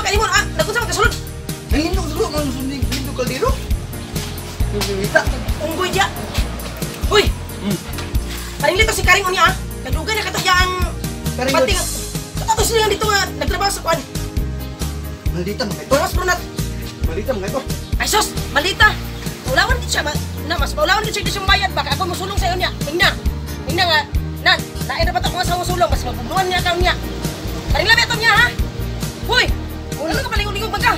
ba kayo mo? Nagun sa magkasulod. Nalindog dulu, nalindog kaldero. Nalindita. Unggoy dia. Uy! Paring lito si Karing unya, nagdugay na kato yang pating. Kato sila dito nga nagtrabaho sa kuan. Maldita mga ito. Mas brunat. Maldita mga ito. Ay sus, malita. Ulawan din siya, mas paulawan din siya di siyang bayad baka ako musulong sa iyo niya. Tingnan nga, nain dapat ako nga sa musulong, mas magbubuhan niya ka niya. Paring labi ito niya ha? Uy! Ano ka palingon-lingon magka?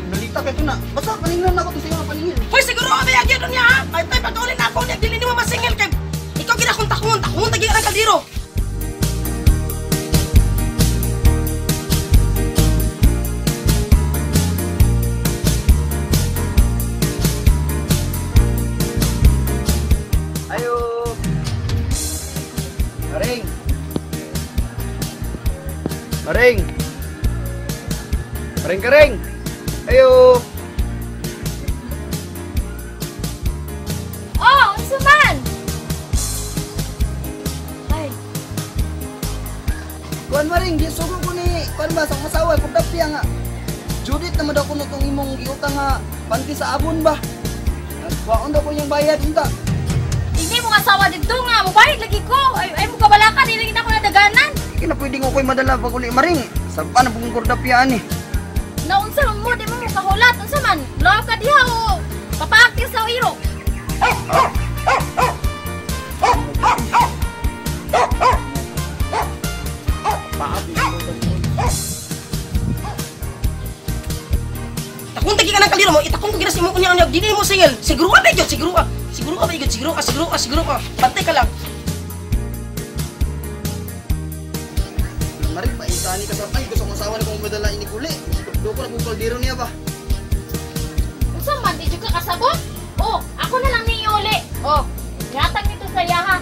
Maldita ka ito na. Basta paningnan na ako ito sa iyo paningin. Hoy, siguro kami agyan doon niya ha? Ay tayo pagkaulin na ako niya, dili ni mo masingil kay ikaw kinakuntakon, takon tagi ang kaldero. Ayo. Karing. Karing. Karing. Ayo. Oh, unsa man? Ay, Kuan maring di sugo ko ni kuan ba sa masawa ko dapiya nga. Judith naman daw kuno tong imong giutang nga panti sa abon ba. Kuwaon daw ko yung bayad unta. hindi mo asawa dito nga, mubayad lagi ko. Ay mo kabalakan, hindi na ako nadaganan. Kina pwede ko ko'y madala pag uli maring. Sapa na pong kordapyaan eh. Naunsa mo, di mo kahulat. Unsa man? Law ka diha o papaakil sa iro. Takon tagi ka ng kaliro mo, itakon ko ginas imo kunya unya, dili mo singil. Siguro ka ba siguro ka. Siguro ka. Pantay ka lang. Maring paintani ka sa ay gusto kong asawa na kung madala ini kuli. Do ko na kung kaldero niya ba. Unsa man, di ka kasabot? Oh, ako na lang ni uli. Oh, gatag nito sa yaha.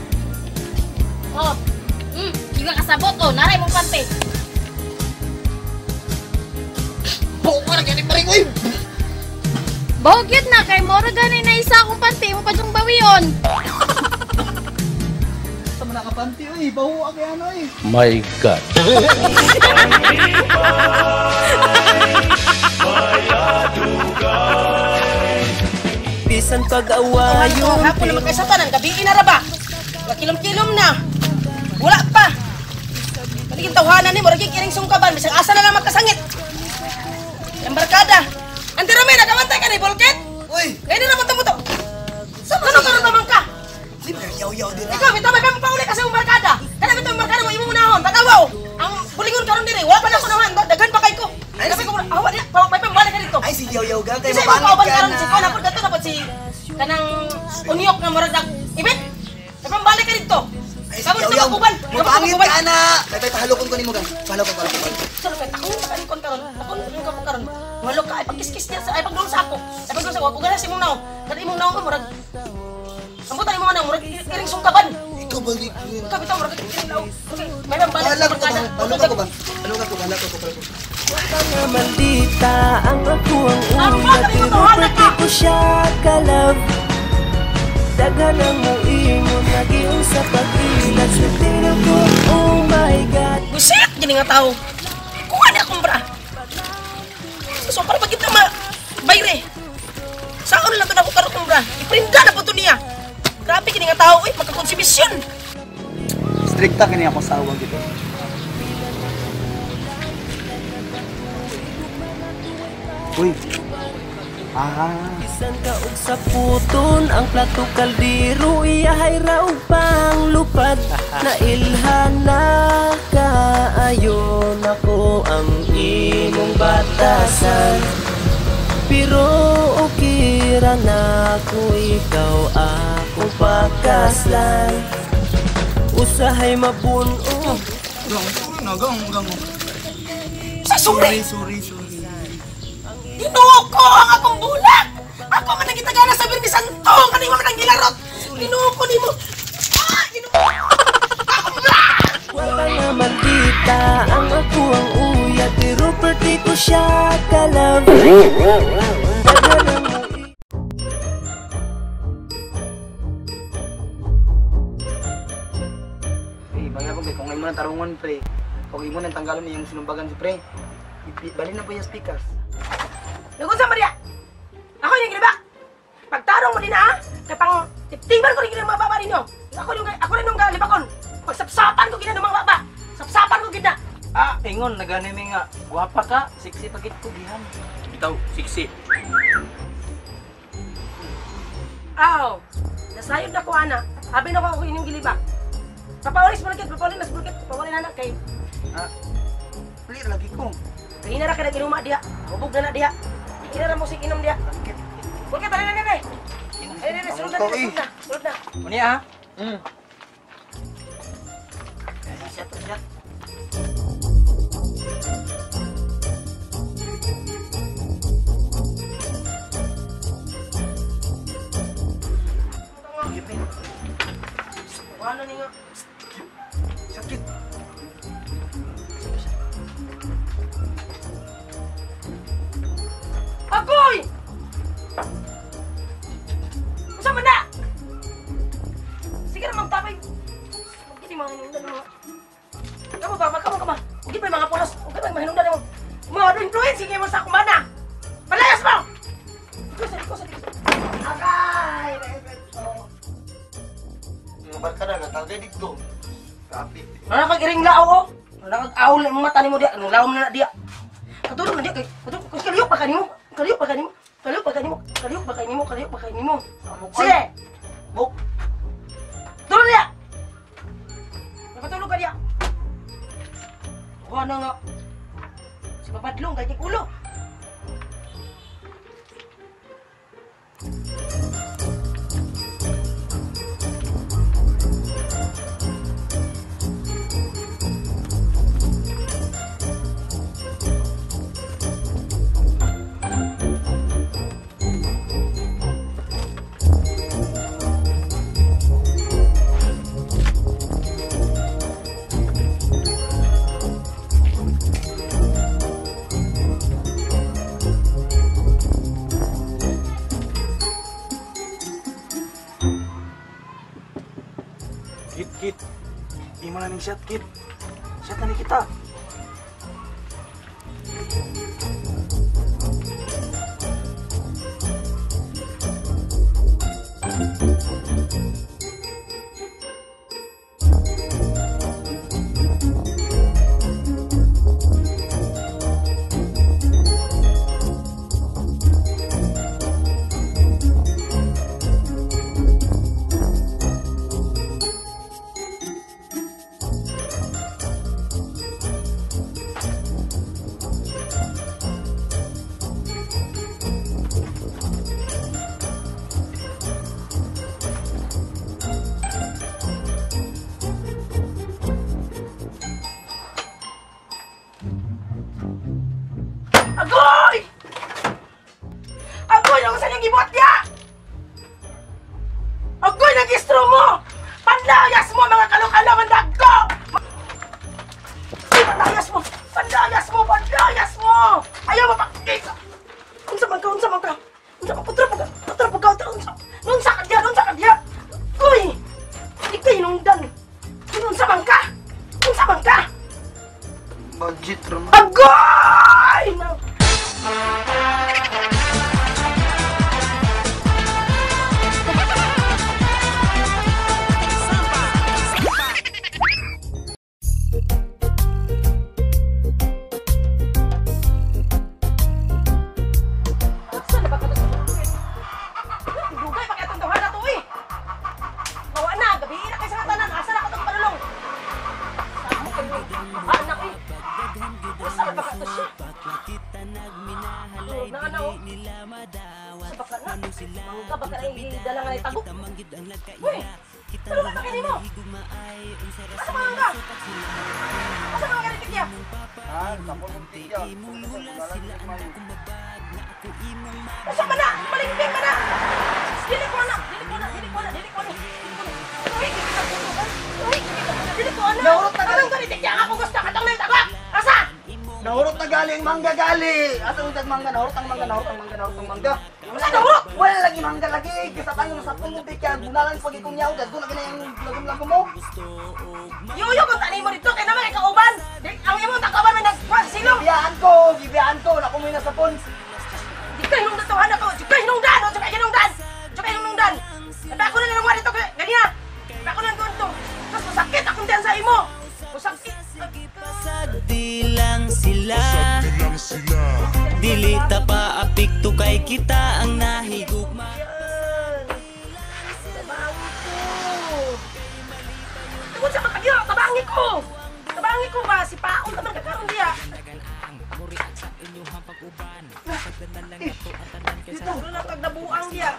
Oh, di ka kasabot. Oh, naray mong pante. Buo ka na kaya ni maring uy. Bogyot na kay moro ganay na isa akong panty mo pa siyang bawiyon. Sama na kapanti uy, baho ka ano eh. My God. Bisan pag-awayon. Hapon naman kayo sa tanan, gabi na ba? Kilom-kilom na. Wala pa. Paliging tawhanan ni mo, raging iring sungkaban, bisang asa na lang magkasangit. Yung barkada. Ante Rame, nakamantay ka ni Bolket? Uy, Kaya na naman mo to. Ano ka naman ka? siyempre yaw-yaw din. Ikaw, ito may pauli kasi yung barkada. Kaya ito yung barkada mo, imo unahon. Tatawaw. Ang bulingon karon dire, wala pa na ko naman. Daghan pa kay ko. Kasi ko, awa niya, may pambalik ka dito. Ay si yaw-yaw ga kay Kasi mo mapangit kauban ka karon na. si ko, napod gato dapat si kanang unyok na murag ibit. May pambalik ka dito. Ay si Kamu dito yaw-yaw. makuban. Mapangit ka na. Tay pahalokon ko nimo gang. Pahalokon. Sir, kay takon ka kanikon karon. Takon ka ko karon. Walo ka ay pagkiskis niya ay pagdulong sa ako. Ay pagdulong sa ako. Kugalas imong naong. Dali imong naong murag. Ambutan imong naong murag iring sungkaban. Ikaw ba di? Ikaw bitaw murag iring naong. Okay, may pambalik Bahala sa ko ba? barkada. Bahala ko. Mga maldita ang ako ang Ano una. ba? Pero pati ko siya ka-love. Daghanan mo ingon naging sa pag-ilag. Sa tingnan ko, oh my God. Buset, gini nga tao. Kuha niya akong bra. So, para pag ito bayre. Saan lang ito na ako karong bra? Iprinda na po ito niya. Grabe, gini nga tao. Uy, magkakonsibisyon. Strikta kini ako sawa gitu. Uy. Bisan ka og sa puton ang plato kaldero iyahay raw pang lupad na ilhana ka ayon ako ang imong batasan pero okay ra na ko ikaw akong pakaslan usahay mabuno Gang. Sa suri. Sorry. Tinuo ko ang akong bulat! Ako man nagitagana sa Birni Santong! Kanina man ang gilarot! Tinuo ko ni mo! Ah! Tinuo! Akong bulat! wala nga maldita ang ako ang uya pero pwede ko siya ka-love Daghanan mo Baya ko kung imo nang tarungon pre. Kung imo nang tanggalon niyang sinumbagan si pre. Bali na po yung speakers. Lagun sa Maria. Ako yung giniba. Pagtarong mo din ha. Kaya pang tiptiman ko rin gina mga baba ninyo. Ako rin yung libakon. Pagsapsapan ko gina ng mga baba. Sapsapan ko gina. Ah, ingon nagani mi nga guwapa ka, sexy pagit ko gihan. Bitaw, siksi. Aw. Nasayod na ko ana. Habi na ko ako inyong gilibak. Papaulis mo lagi, papaulis mo lagi. Papaulis na kay. Ah, clear lagi ko. Kaya na ra kada ginuma dia. Hubog na dia. Kira ra mo sing inom dia. Bulket tali na ni. Ay, sulod na. Sulod na. Muni ah. Siap, siap. Ano ninyo? Sakit. Agoy! Usa man na? Sige na magtabay. Hindi mga hinungdan mo. Kamu ba? Hindi pa yung mga pulos. Huwag ka mahinungdan mo. Mga influence, sige mo sa kumana. Palayas mo! Iko. Agay! Mga barkada na tagay dito. Kapit. Ano kag-iring lao o? Ano kag-aul na mata ni mo dia? Anong laom na dia? Katulog na dia kay... Kaliyok pa kanimo. Sige! Buk. Tulog dia! Nakatulog ka dia. Kuha na nga. Si papadlong, kay ulo. Kit. Di mana ning shot, Kit. Shot na ni kita. Agoy! Agoy! Ano sa niyang gibuhat niya? Agoy! Nag-istro mo! Panlayas mo mga kalok-alaman dagko! Panlayas mo! Panlayas mo! Panlayas mo! Ayaw mapakita! Unsa man ka? Unsa ka diya! Uy! Hindi kayo nungdan! Unsa man ka? Budget ram. Agoy! Saan na ba ka nagsusunod? Dugay pa kaya itong tawhan na ito eh! Bawa na! Gabihin na kayo sa tanan! Asa na ka itong panulong? Saan mo kayo? Anak eh! Saan na ba ka ito siya? Tulog na ka na oh! Sa baka na! Mangga baka na dala nga na itago! Uy! Tulungan pa kayo mo! Asa mangga? Asa mga karitik niya? Tapos ng tigya. Asa man na? Malingbing ka na! Dili ko na! Dili ko na! Nahurot na Anong karitik niya? Ako gusto ka itong nagtagak! Asa? Nahurot na gali ang mangga gali. Asa untag mangga, nahurot ang mangga. Asa nahurot? Wala lagi mangga lagi. Kasi tayo sa tungubik ka, gunalan pag ikong yaw. Dahil na yung lagom-lagom mo. Yuyo kung tani mo dito, kaya naman ikauban! Ang imong takaban may nagpasilong! Gibiyaan ko, na kumain na sa pons. Di ka hinungdan to, anak ko. Di ka hinungdan, o. Di ka hinungdan. Di ka hinungdan. Sabi ako na nangwari to, ganyan. Sabi ako na nangwari to. Tapos masakit akong diyan sa imo. Masakit. Di lang sila Dilita pa apikto kay kita ang nahigugma. Tungkol sa makagyo, tabangi ko! Tabangi ko ba? Si Paon naman kakaroon diya. Siguro lang kagnabuang diya.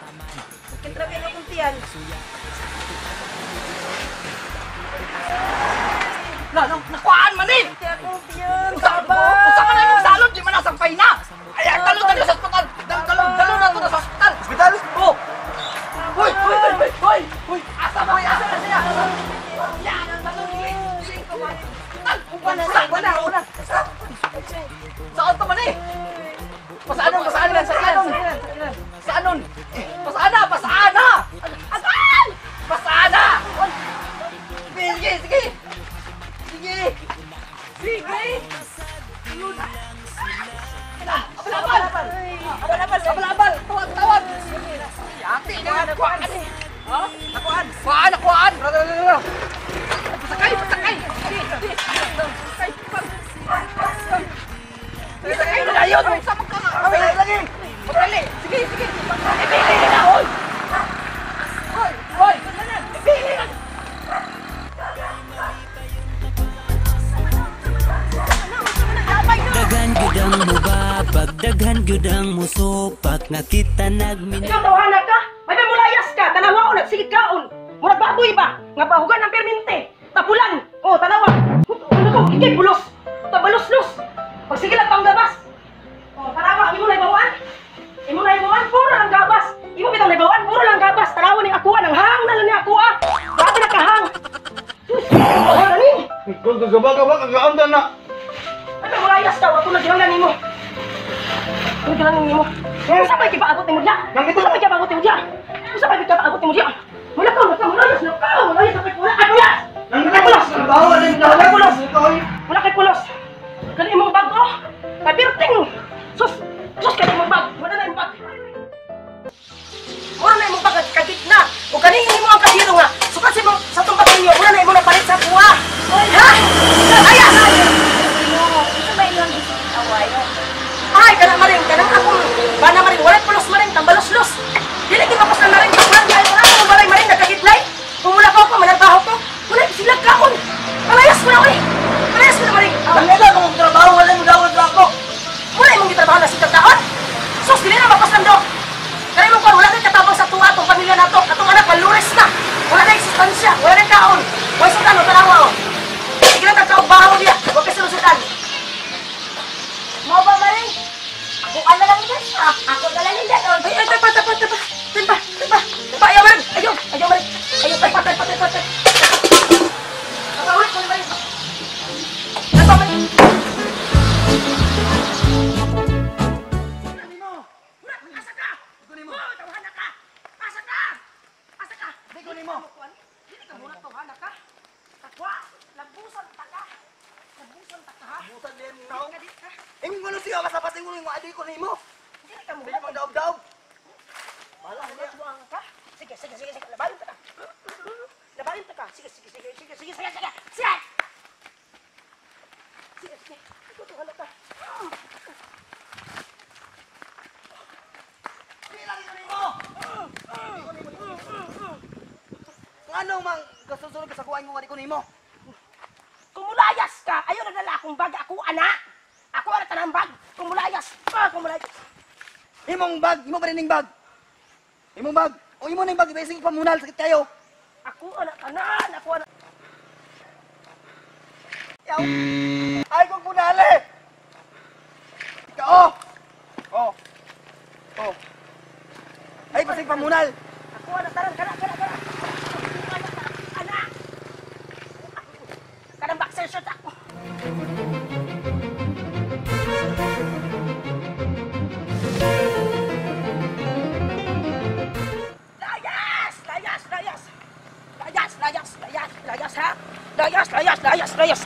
Kintrabi na kong tiyan. Nakuhaan man eh! Tiyan akong tiyan. Usa ka na yung salon, di man nasampay na! Ay, ang talon na sa hospital! Talon na to sa hospital! Hospital? Oo! Hoy! Asa mo? Asa na siya? Yan ang talon ni Wala! Saan to man eh? Pasaanon! Pasaana! Asan? Pasaana! Sige! Abal! Tawag! Yati na! Nakuhaan! Nakuhaan! Pasakay! Pasakay na yun! Sama ka nga! Lagi! Mabrali! Sige! Ibili na! Hoy! Ibili na! Daghan gyud ang mubabag, daghan gyud ang musupak, nakita nagmin. Ikaw tawanan ka? May mulayas ka! Tanawa o nagsigit kaon! Murag baboy ba? Nga bahugan ng permente! Tapulan! O, tanawa! Ano ko? Ikay bulos! Tabalos-los! Pagsige lang pang gabas! O, tanawa! Imo na ibawaan! Puro lang gabas! Imo bitang ibawaan! Puro lang gabas! Tanawa ni akuha! Nang hang na lang ni akuha! Grabe na kahang! O, nani! Kung gagaba-gaba, kagaamdan na. Ano mulayas daw? Ako naghilangan nimo! Usa pa ikipaabot ni mo diya? Usa pa ikipaabot ni mo diya? Wala ka, mulayas na ka! Mulayas na kay pula! Ay, mulayas! Wala kay pulos! Kani imong bag, oh! Kapirting! Sus kani imong bag! Wala na imong bag! Wala na imong bag! Kagit na! O kaningin mo ang kasiro nga! Sukat sa itong bag ninyo! Wala na imong napalit sa kuha! Ha? Ayas! Ay, kanang maring! Kanang akong bana maring! Walay pulos maring! Tambalos-los! Dili ki mapos na maring! Ang balay maring! Nagkagit-lay! Kung mula ko manarbaho ko! Wala silag kaon! Malayas mo na, oy! Malayas mo na maring! Nangila kung trabaho, wala mo daw ang ako! Wala imong gitrabaho na silag kaon! Sus, dili na mapos nando! Kaya mo wala kang katabang sa tuwa atong pamilya nato! Atong anak, malures na! Wala na existensya! Wala na kaon! Wala sa tano, tanawa, oh! Sige lang kagkabaho niya! Huwag ka sinusudan! Mo ba maring? Ako ala lang din siya. Ako dala din doon. Ay, tapa! Ayaw maring! Ayaw maring! Ayaw, tapa! Ulit ko maring! Tapa maring! Asa ka? Tawhana ka! Asa ka? Hindi ka muna tawhana ka? Takwa! Labusan ta ka! Ha? Busan din tao. Imong gulo siya kasapating mo yung adik ko nimo. Hindi ka Dili muna pang daog-daog. Wala ka. Sige. Labanin ta ka. Sige. Ito halata. Ano mang gasusunod ka sa kuwain mo adik ko nimo? Kumulayas ka! Ayaw na dala akong bag. Ako, anak! Ako, anak ng bag! Kumulayas! Imong bag, imo ba rin bag? Imong bag. O imo ning bag, ibig pamunal sakit kayo. Ako, anak! Ako, anak! Yaw. Ay kung punali. Ikaw. Oh. Ay pasig pamunal. Ako, anak! Taran! Kana! Anak! Kanang boxer short ako! Layas, ha? Layas!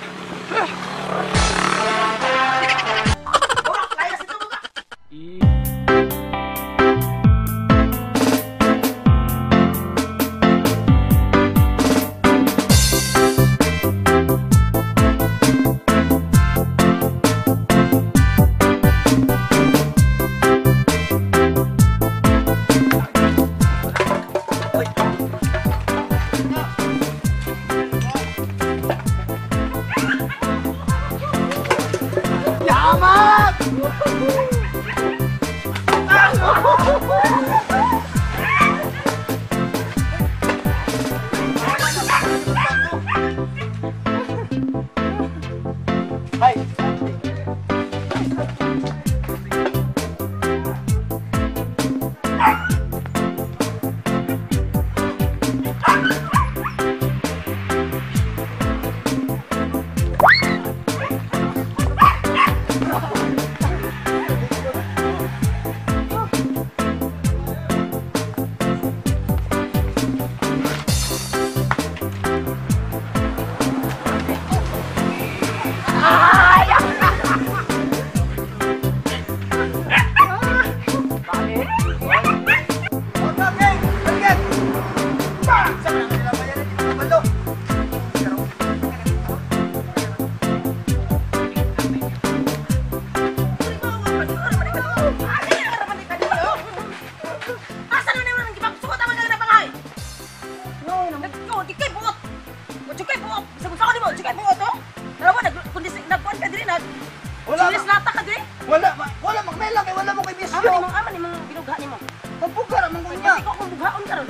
Haon karon.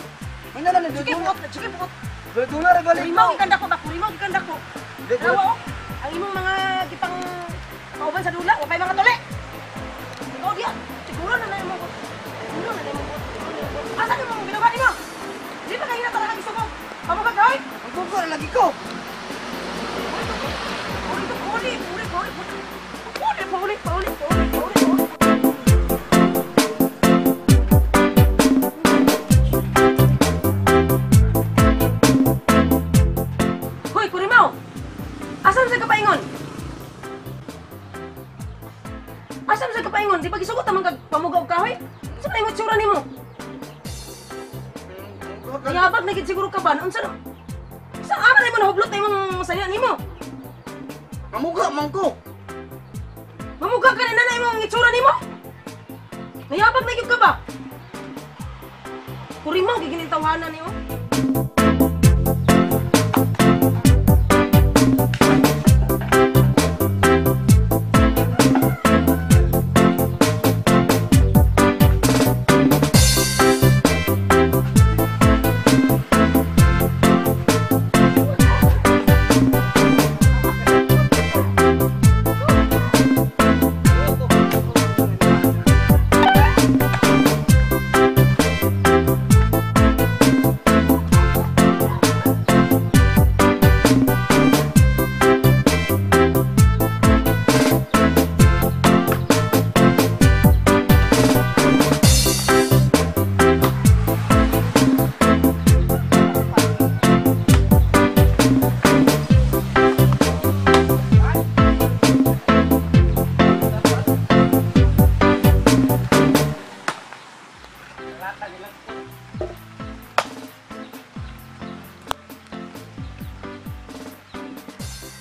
May naman Sige nagdudula. buot, sige buot. Dudula ra gali. Kurimaw gikanda ko ba? Kurimaw gikanda ko. Dalawa oh. Ang imong mga gipang kauban sa dula, wa pay mga tole. Ikaw diya. Siguro na imong buot. Siguro na imong buot. Asa ni mo ginawa nimo? Di ba kaya talaga gusto mo? Pamugad hoy. Ang bugor lagi ko. Hoy, Kurimaw! Asan sa kapaingon? Asan sa kapaingon? Di ba gisugot naman kag pamugaw ka, hoy? Saan na yung itsura nimo? Yabag na gid siguro ka ba? Unsa na? Saan aman na mo nahublot na imong saya nimo? Mamuga man ko. Mamugag ka na imong itsura nimo? Nayabag na gyud ka ba? Kurimaw gigilin tawanan nimo.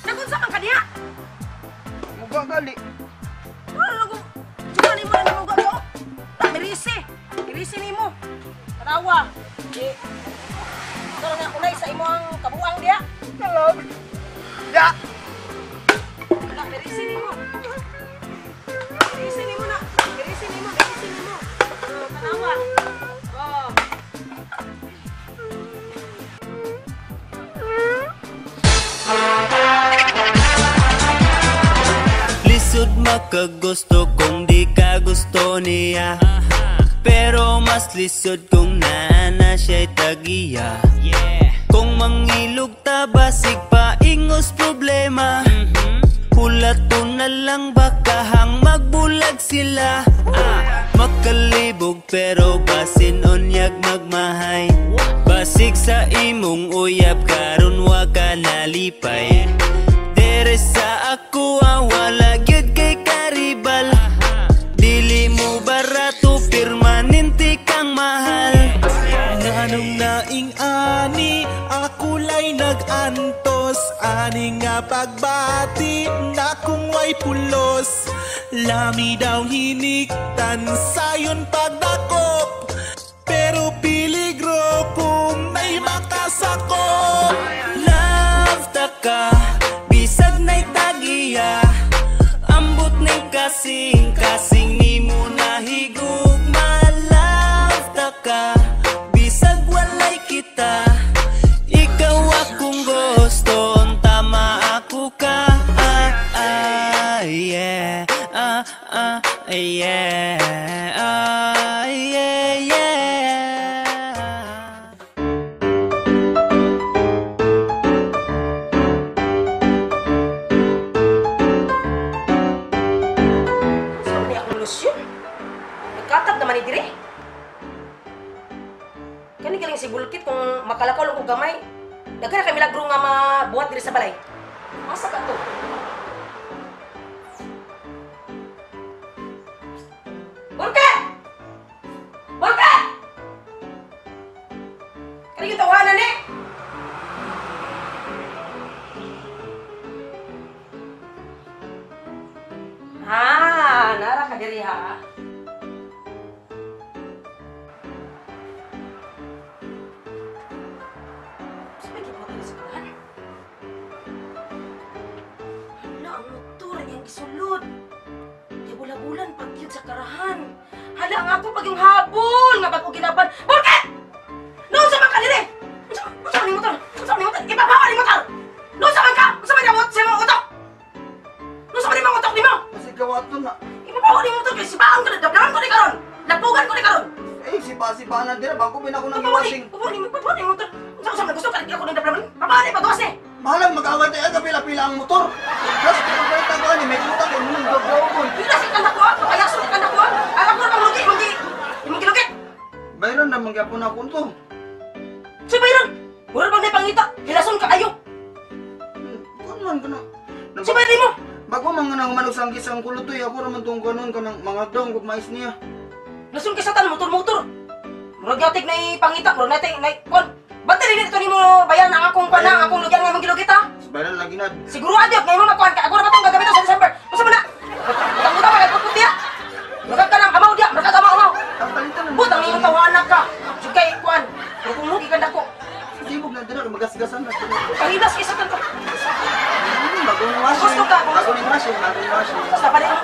Nagunsa man ka diha? Muga gali. Ano ko? Itsura nimo na namugag ko? Mirisi. Mirisi nimo. Tarawa. Di. Ito nga unay sa imo ang kabuang diha. Hello. Ya. Wala, mirisi nimo. Mirisi nimo na. Mirisi nimo, mirisi nimo. Tarawa. Oh. Lisod makagusto kung di ka gusto niya, pero mas lisod kung naana siya'y tagiya. Kung mangilog ta basig pa ingos problema, hulato na lang bakahang magbulag sila. Makalibog pero basin onyag magmahay, basig sa imong uyab karon wa ka nalipay. Dere sa ako wala gyud kay karibal, dili mo barato permanente kang mahal. Nganong naing ani ako lay nag-antos, ani nga pagbati na kung way pulos. Lami daw hiniktan sayon pagdakop, pero piligro kung may makasakop. Love ta ka, bisag na'y tagiya, ambot na'y kasing nimo nahigugma. Love ta ka, bisag walay kita, ikaw akong gusto, tama ako ka. Yeah, yeah, yeah, yeah. Saan ni akong lusyon? Nagkatap naman ni dire. Kani galing si Bulkit kung makalakaw lang ko gamay. Daghan na kay milagro nga mabuhat dire sa balay. Asa ka to? Bulkit! Bulkit! Kani yung tawanan eh? Nara ka diri ha. Sabi ko ba sa kanan? Hala, ang motor niyang gisulod. Di bulan-bulan pag yun sa karahan. Hala, ang ako pag yung habol nga bago ginaban. Bulkit! ba? Ako ako nang giwashing. Papawani motor. Unsa man gusto ka ako nang dapat. Papawani pagawas eh. Mahalang mag-away tayo aga pila-pila ang motor. Plus kung pwede tago ani may utang kay munong gagawon. Pila sa kana ko. Payaso ka na ko. Alam ko bang lugi imong gilugit. Bayron na mangyapon ako to. Si Bayron. Mura bang may pangita? Hilason ka ayo. Kuno man kuno. Si Bayron mo. Bago mga nang manok sang gisang kulutoy ako naman tong kanon kanang mga dong kog mais niya. Lason ka sa tan motor-motor. Murag yatik na ipangita, murag natin na kon. Bante rin ito nimo bayan ang akong panang, akong lugyan nga imong gilugit ha. Bayron lagi na. Siguro adyok nga imong makuan ka. Ako na ba tong gagamit sa December? Unsa man na? Utang-utang ka puti ha. Murag ka lang amaw dia, murag ka amaw. Palitan na. Butang imong tawanan ka. Sugay kuan. Pero kung mugi ka dako. Sibog na dira magasgasan na. Pahilas isa ka. Bagong washing. Gusto ka? Bagong washing. Sa pare mo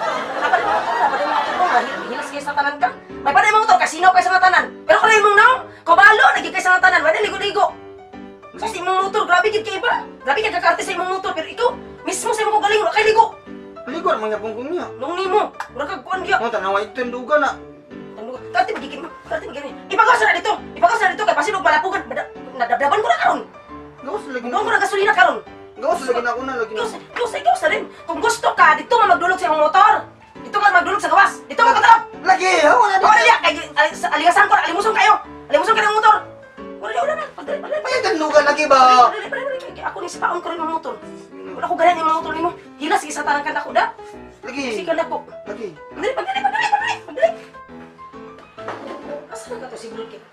hilas kay sa tanan ka. May pare mo to kasino kay sa tanan. Pero kung imong naw, kabalo naging kay sa tanan, wala ligo-ligo. Sa imong motor, grabe gid kay ba? Grabe kay kakarte sa imong motor, pero ikaw mismo sa imong galing kay ligo. Ligo man nga pungkong niya. Nung nimo, mura kag kuan giya. Mo tanawa ito duga na. Dati magiging mo, dati magiging. Ipagawas na dito kay pasilog malapugan. Nadabdaban ko na karon. Gawas lagi Kuno na. mo na gasolina karon. Gawas lagi na ako na lagi na. Ikaw sa rin. Kung gusto ka, dito ka magdulog sa imong motor. Dito ka magdulog sa gawas. Dito ka katalab. Lagi, wala Wala niya, kay aligasan ko, alimusong kayo. Alimusong ka ng motor. Wala na. Padali. Payagan luga lagi ba? Ako ni sipaon ko rin ng motor. Wala ko ganan yung motor nimo. Hilas isa tanang ka na ko da. Lagi. Kasi ka na ko. Lagi. Padali. Asa na ka to si Bulkit?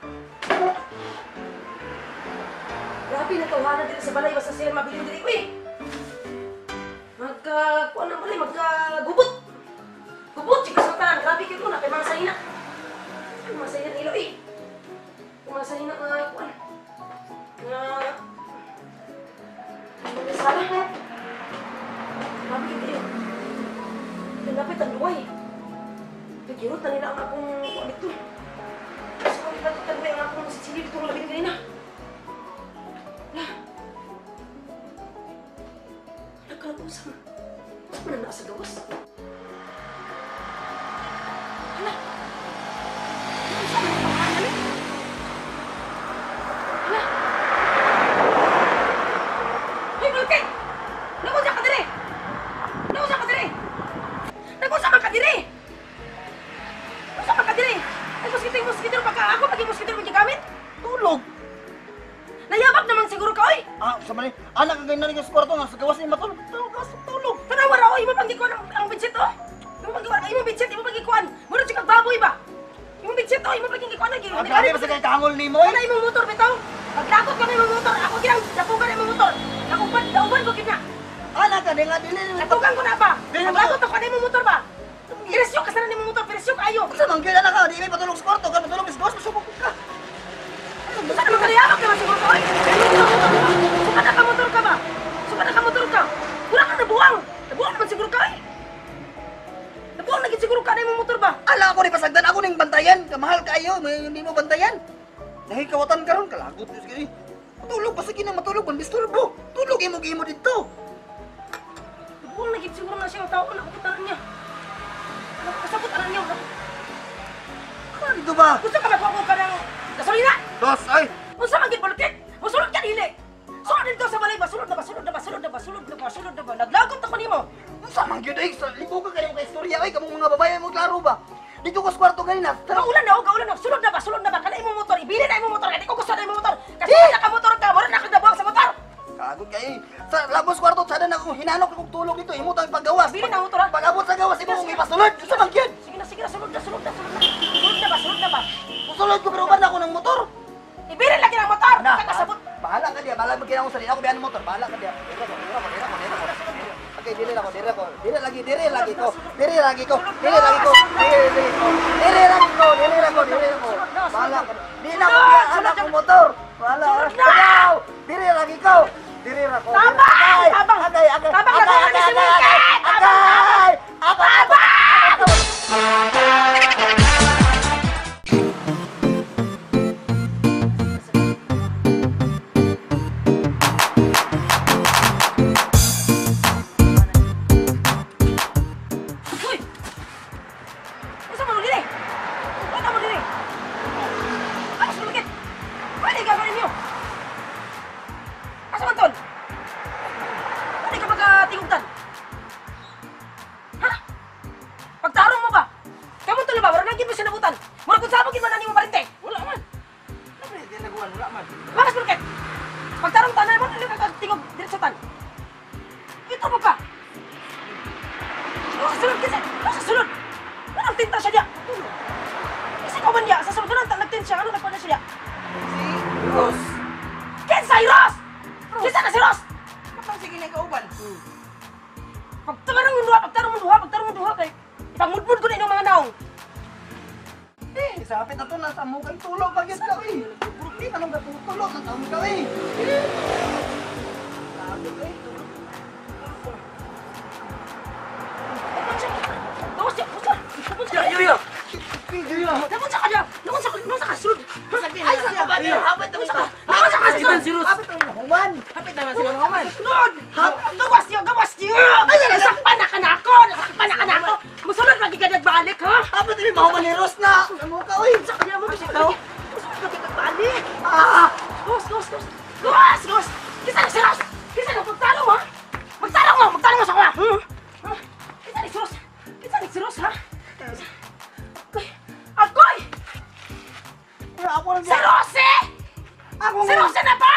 Grabe na tawanan dito sa balay basta siya mabiling diri. Uy! Kuan na balay, gubot. Gubot, chika sa tanan. Grabe kayo na, kay mga salina. Ay, mga salina ilo eh. Mga salina kuan. Mga sala. Grabe kayo. Pinapit ang luway. Pagkirot na nila ang akong kuan dito. Kasi kung ipatutan ko yung akong sisili dito kung labing kanina. Nagkalapusan. Saan mo na nasa gawas? Hala! Saan mo na pangalan? Hala! Hoy, Bulkit! Nakunsa ka dire! Nakunsa ka dire! Nakunsa ka dire! Nakunsa ka dire! Ay, moskitero pa ka! Ako paging moskitero mo gamit? Tulog. Nayabak naman siguro ka, oy! Sa mali. Anak ang ganyan ng kwarto nga sa gawas ni matulog. Tulog. Tanawa ra, oy! Imo pangikuan ang bitsit, oh! Imo bitsit, imo pangikuan! Muna siya kang baboy ba? Imo bitsit, oh! Imo pangikuan lagi! Ang grabe ba sa kay kahangol nimo? Wala imong motor, bitaw! Pagdakot ka na imong motor! Ako ginang dapugan na imong motor! Ako ba, dauban ko kita! Anak ka nga dili. Natugan ko na ba? Pagdakot ako na imong motor ba? Piresyo ka sana imong motor, piresyo ka ayo! Sa manggil anak ka, di may patulog sa kwarto ka, matulog sa gawas masubok ka. Saan naman kanayabak naman siguro ka, oy! Sukad na ka motor ka ba? Sukad na ka motor ka! Wala ka nabuwang! Nabuwang naman siguro ka, eh! Nabuwang naging siguro ka na imong motor ba? Ala ako ni pasagdan ako ning bantayan. Kamahal kayo, may hindi mo bantayan. Nahikawatan ka ron, kalagot mo sige. Matulog pa sige na matulog, bandisturbo. Tulog imo dito. Nabuwang naging siguro na siya ang tao na uputaran niya. Kasaputaran niya. Ano dito ba? Gusto ka magwago ka ng gasolina? Dos, ay! Unsa man gid Bulkit? Musulod ka dili. Sulod dito sa balay ba? Sulod na ba? Naglagot ako nimo. Sa manggil ay, sa libo ka kayo kay istorya. Ay, kamong mga babae mo klaro ba? Dito ko sa kwarto ganina. Kaulan na. Sulod na ba? Kana imong motor, ibili na imong motor. Kadi ko gusto na imong motor. Kasi wala ka motor ka, wala na ka nabuwang sa motor. Kagot kayo. Sa labos kwarto, sada na akong hinanok na kong tulog dito. Imo tayong paggawas. Bili na motor ha. Pag-abot sa gawas, imo kong ipasulod. Sa manggil. Sige na, sulod na. Sulod na ba? Pusulod ko, pero uban ako ng motor. Ibili lagi ng motor. Kakasabot. Bahala ka diya, bahala magkina akong salita. Ako biyan ng motor, bahala ka diya. Diri ko. Okay, diri lagi ko. Diri lagi ko. Bahala ka. Di na ako biyan anak ng motor. Bahala. Diri lagi ko. Diri ra ko. Tabang na ni si Bulkit. Uy! Unsa man dili? Ano mo dili? Ano sa Bulkit? Ano gagawin niyo? Asa man, tol? Ano ka magkatingugtan? Ha? Pagtarong mo ba? Kamu tol ba? Wala naging mo sinabutan. Mura kung sabagin man nani mo marinte. Wala man. Ano yung tinaguan? Wala man. Bakas mo, pagtarong tanay mo, ano ka tingog diretsotan? Ito mo ka. Sulod kasi. Sulod. Anong tinta siya diya? Kasi ko man diya. Sa sulod na nagtint siya. Ano nagpala siya diya? Si Ross. Kinsa si Ross? Kinsa na si Ross? Kapag sige na ikauban. Pagtarong mo duha kay ipangmudmud ko na inyong mga naong. Sapit na to, nasa mo kang tulog. Bagit ka eh. Hindi ka nang tulog. Nasa mo ka eh. Sabi ka eh. Tawas siya. Yo. Namun sa kasulod. Ay, sa ba niyo? Hapit naman sa Hapit naman sa human. Hapit naman sa human. Lord! Gawas niyo! Nasakpan na ka na ako! Musulod lagi ka nagbalik, ha? Hapit naman mahuman ni Ross na. Ano ka eh? Sa kanya mo kasi ikaw? Musulod lagi ka nagbalik! Gawas! Kisa na si Ross! Kisa na, magtarong, ha? Magtarong mo sa kuya! Kisa na si Ross, ha? Akoy! Ako lang Si Rossi! Si Rossi na ba?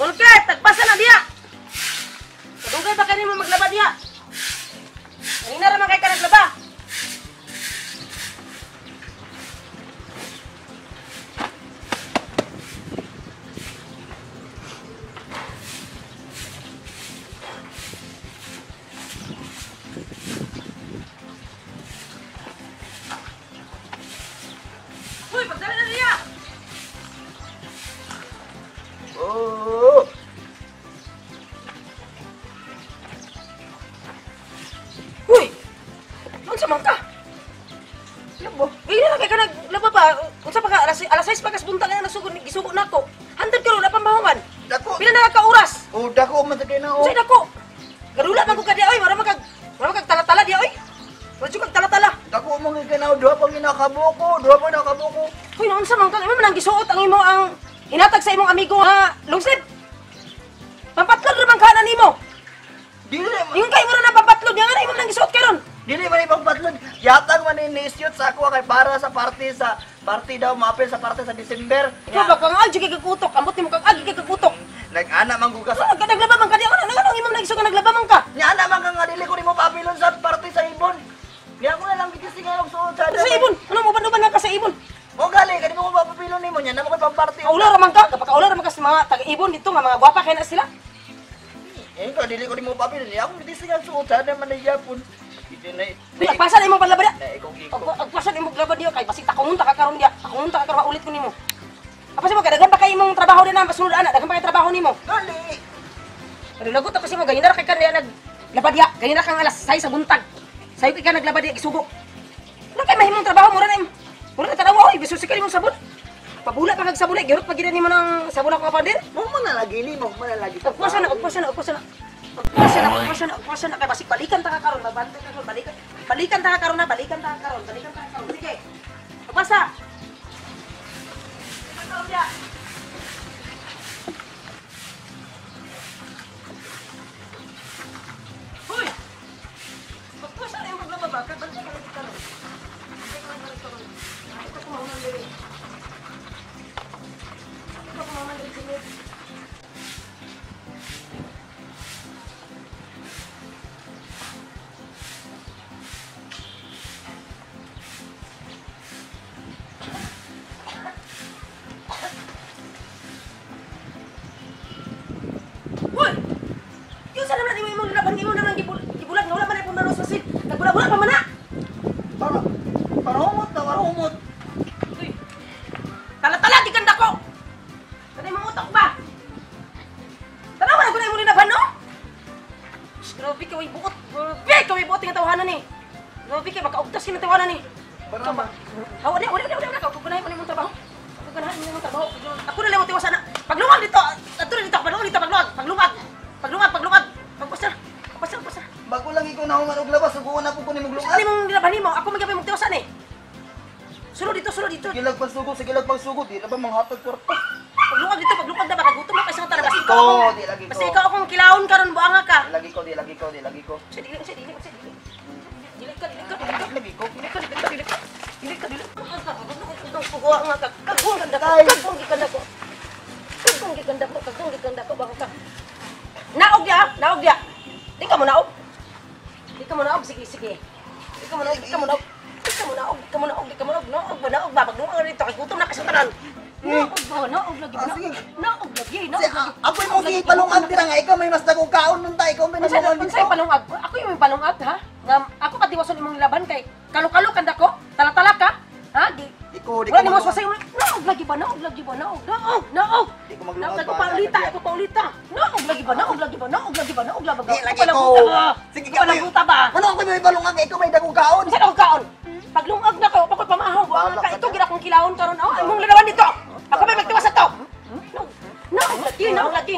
Mulket, tagpasa na diya. Kadugay ba kanimo maglaba diya? Kanina ra man kay ka naglaba. Hoy, pagdala na diya. Oh! Uy! Unsa man ka? Labo. Gaya na kay ka naglaba ba? Unsa pa ka? Alas 6 pa kas buntag na nasugod gisugo nako. Hantad karon na pambahuman. Dako! Pila na ka oras? Oh, dako man tagay na oh. Unsay dako? Gadula man ko ka diya oy, wala man kag tala-tala diya oy. Wala kag tala-tala. Dako mo nga kanaw, duha pa nakaboko. Hoy, unsa man ka? Imo man ang gisuot ang imo ang hinatag sa imong amigo nga lungsod. Pampatlod ra man kana nimo. Dili Yung kay mo na pampatlod nga na imo nang gisuot karon. Dili man ibang patlod. Yatang man ni-shoot sa ako kay para sa party daw maapil sa party sa December. Ikaw ba kang agi kay kagutok? Ambot nimo kang agi kay kagutok. Nag-ana man ko ka sa Naglaba man ka di ano nang imong nang gisuot naglaba man ka. Nya ana man ka nga dili ko nimo papilon sa party sa ibon. Kaya ko na lang gigising ang suot sa Sa ibon, ano mo ba nga ka sa ibon? Mo gali kadi mo papilon nimo nya na mo pang party. Kaula ra man ka, kapag kaula ra man ka sa mga taga-ibon dito nga mga gwapa kay na sila. Ko dili ko nimo papilon. Ako gigising ang suot sa man yapon. Nagpasa na imong paglaba diya. Na ikong iko. Agpasa na imong paglaba diya kay basig takungunta ka karon diya. Takungunta ka karon ulit ko nimo. Apa sa mga daghan pa kay imong trabaho din na masunod ana, daghan pa kay trabaho nimo. Gali. Pero lagot ako sa mo ganina ra kay kanya naglaba diya. Ganina kang alas 6 sa buntag. Sayo kay ka naglaba diya isugo. Ano kay mahimong trabaho mura na im. Mura na tanawa oy, biso sikali imong sabon. Pabula pa kag sabon, gihurot pa gid nimo ng sabon ako kapandir. Mo man na lagi ni mo man na lagi. Agpasa na kay basig balikan ta ka karon, magbantay ka karon, balikan ta ka karon. Sige. Agpasa. Karon diya. Hoy! Agpasa na imong maglaba ba? Kay bantay ka lagi karon. Ito ko maunan diri. Para ma. Wala. Kukunahin mo na yung trabaho. Kukunahin mo na yung trabaho. Ako na lang mo tiwasan na. Paglungag dito. Ato na dito. Paglungag. Pagpasar. Bago lang ikaw na human og labas, suguan na po ko ni mong Ano lungat. mong nilaban mo? Ako magabay mong tiwasan eh. Sulod dito. Gilag pagsugod, di na ba manghatag kwarta? Paglungag na baka gutom na kasi tara. Ikaw, di lagi ko. Basta ikaw akong kilawon karon buanga ka. Di lagi ko. Dili ka. Lagi ko. Kukuha nga ka. Kagong ganda ko. Baka ka. Naog ya. Di ka mo naog. Sige. Di ka mo naog. Naog ba? Paglungag rito. Kay gutom na kasi tanan. Naog lagi. Ako'y mo gipalungag dira nga ikaw may mas dagong kaon nun ta ikaw may namungan Unsay palungag? Ako yung palungag ha. Nga ako katiwason imong laban kay kalukalo kanda ko. Tala-tala ka. Ha? Ikaw, di ko Wala ni mo maglungag. sa naog lagi ba? Naog. Di ko maglungag Naog ba? paulita. Naog lagi ba? Di lagi ko. Sige ka may. Palaguta ba? Ano ako may balungag ikaw may dagong kaon? Unsa ako kaon? Paglungag na ko, ako pamahaw. Bahala Ka ka ito dyan. gira kong kilawon karon. Imong larawan dito. Ako may magtiwas ato. Naog lagi.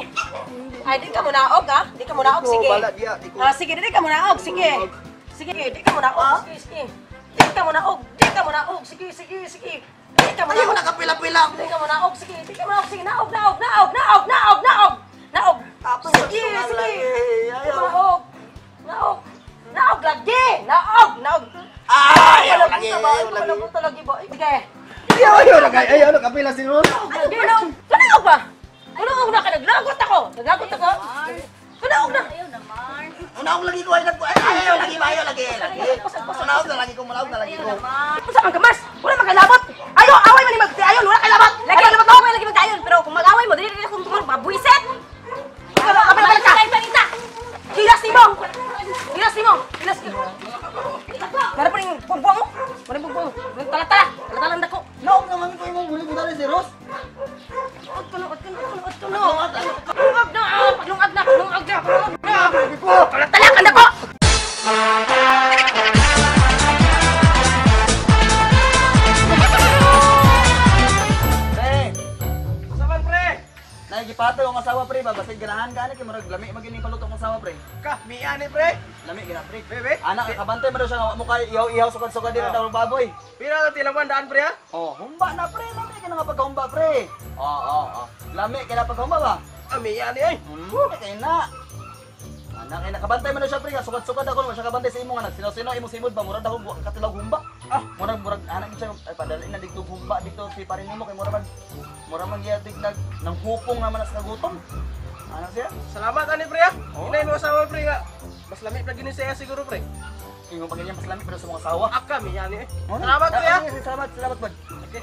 Ay, di ka mo naog ha? Di ka mo naog, sige. Bala diya, di ko. Sige, di ka mo naog, sige. Sige, di ka mo naog, sige. Di ka mo naog, sige. Di ka mo Ayaw naog, na kapila-pila. di ka mo naog, sige. Naog. Tapos Sige. ayaw. Naog lagi. Naog. Ayaw lagi. Palaguta lagi ba? Sige. Ayaw lagi. Ayaw na kapila siguro. Lagi, naog. Naog ba? Naog na ka, naglagot ako. Naog na. Unaog lagi ko ay nagko. Ayaw lagi. Unaog na lagi ko, unaog na lagi ko. Unsa man gamas? Wala man kalabot. Ayo, away man ni magdayon, wala kalabot. Lagi kalabot ako, lagi magdayon. Pero kung mag-away mo, dili akong tumor babuiset. Kapal ka. Hilas ni mo. Para pa ring pungpong mo. Tala-tala ndako. Naog naman ko imong huli mo dali si Ros. Paglungag na. Tala ka ndako. Pre, Saman pre. nagipato ang asawa pre ba basta ganahan ka ani kay murag lami magini paluto ang asawa pre. Ka, miya ni pre. Lami gina pre. Bebe. Anak kabantay mo daw siya mo kay ihaw sukad-sukad dira daw baboy. Pila na tilawan daan pre ha? Oh, humba na pre, lami ka na nga pagkahumba pre. Oh. Lami ka na pagkahumba ba? Ah, miya ni ay. Kay na. Anak ay nakabantay mo na siya pre, sukad-sukad ako mo siya kabantay sa imo anak. Sino imong simod ba murag daw katilaw humba? Murag anak siya ay padali na dito humba dito si parin nimo kay murag man giatig nang hupong naman sa kagutom. Ano siya? Salamat ani pre ha. Inay mo asawa pre nga. Mas lami pa gini saya siguro pre. Imo paganya mas lami pero sa mga asawa. Aka miya ni. Salamat pre ha. Salamat bud.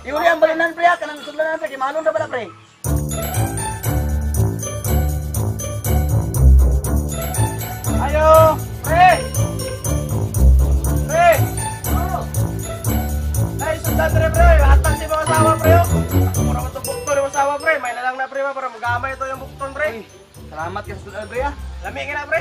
Iuli ang balinan pre kanang sudlanan pre kay mahalon ra bala pre. Ayo, pre. Pre. Ay, sundan pre. Hatang si mga asawa pre. Mura mo itong bukton ng asawa pre. May nalang na pre para magamay ito yung bukton pre. Salamat ka sa sudlanan pre ha. Lami ka na pre.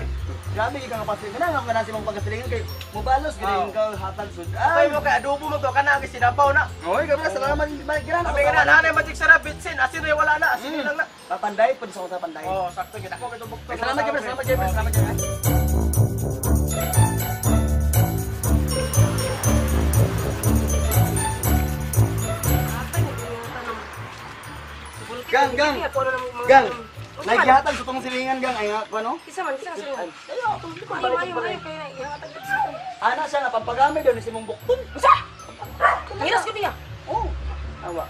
Grabe ka nga pasin na nga kanang simong pagkasilingan kay mubalos gid ka hatag sud. Ay mo kay adobo mo to kana ang sinabaw na. Oy, kami salamat gira na. Sabi ka na, nanay magic sarap, bitsin, asin rin wala na, asin lang na. Papanday pud sa panday. Oh, sakto kita ko itong bukton. Salamat kayo, salamat kayo. Gang. Nagihatag sa tong silingan gang ay nga ano? Kisa man. Mayo kaya ihatag dito sa akin. Ana siya nga pampagamay daw ni simong bukton. Usa! Hiras ko niya. Oh. Awa.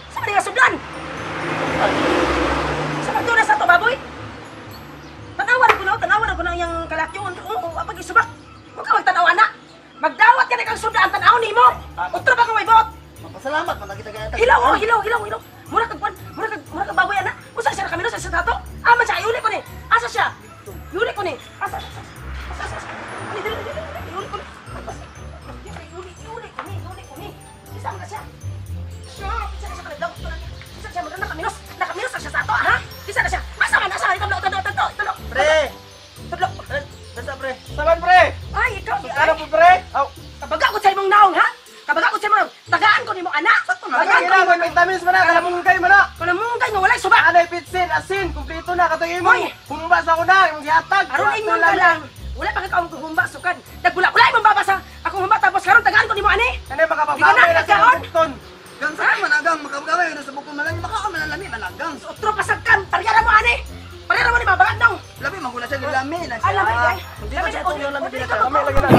Sa mga sudlan. Sa magtuna sa to baboy. Tanawan ko na yung kalakyon. Pag isubak. Huwag ka magtanaw na. Magdawat ka na kang sudlan. Tanaw ni mo. Utro ba kang may bot? Pasalamat man kita kaya. Hilaw. Mura kag baboy ana. Usa siya kamino sa tato. Aman siya yuli ko ni. Asa siya? Yuli ko ni. Asa. Yuli ko ni. Yuli ko ni. Isa mo na siya. Isa na siya kanila. Isa siya mo na nakaminos. Nakaminos na siya sa ato ha. Isa na siya. Asa man. Tadlo. Pre. Basta pre. Saban pre. Ay, ikaw. Sukara po pre. Aw. Kabaga ko sa imong naong ha. ni mo anak. Lagi na, may vitamins man na, kalamungkay man na. Kalamungkay nga walay suba. Anay pitsin, asin, kumpleto na, katoy mo. Hoy. Humbas ako na, yung gihatag. Aron ingon ka lang. Wala pa ka akong humba sukan. Nagwala-wala imong babasa. Akong humba tapos karon tagaan ko nimo ani. Ano yung Di ka na makapapamay na sa nagkaon? bukton? Gang sa managang magkabagay na sa bukong malami maka malalami managang. Otro pasagkan. Pariyara mo ani. Pariyara mo ni mabagat dong. Labi maguna siya lami na. Alam mo ay. Hindi pa siya tuyo lang din ka. Kami Kami lagi na.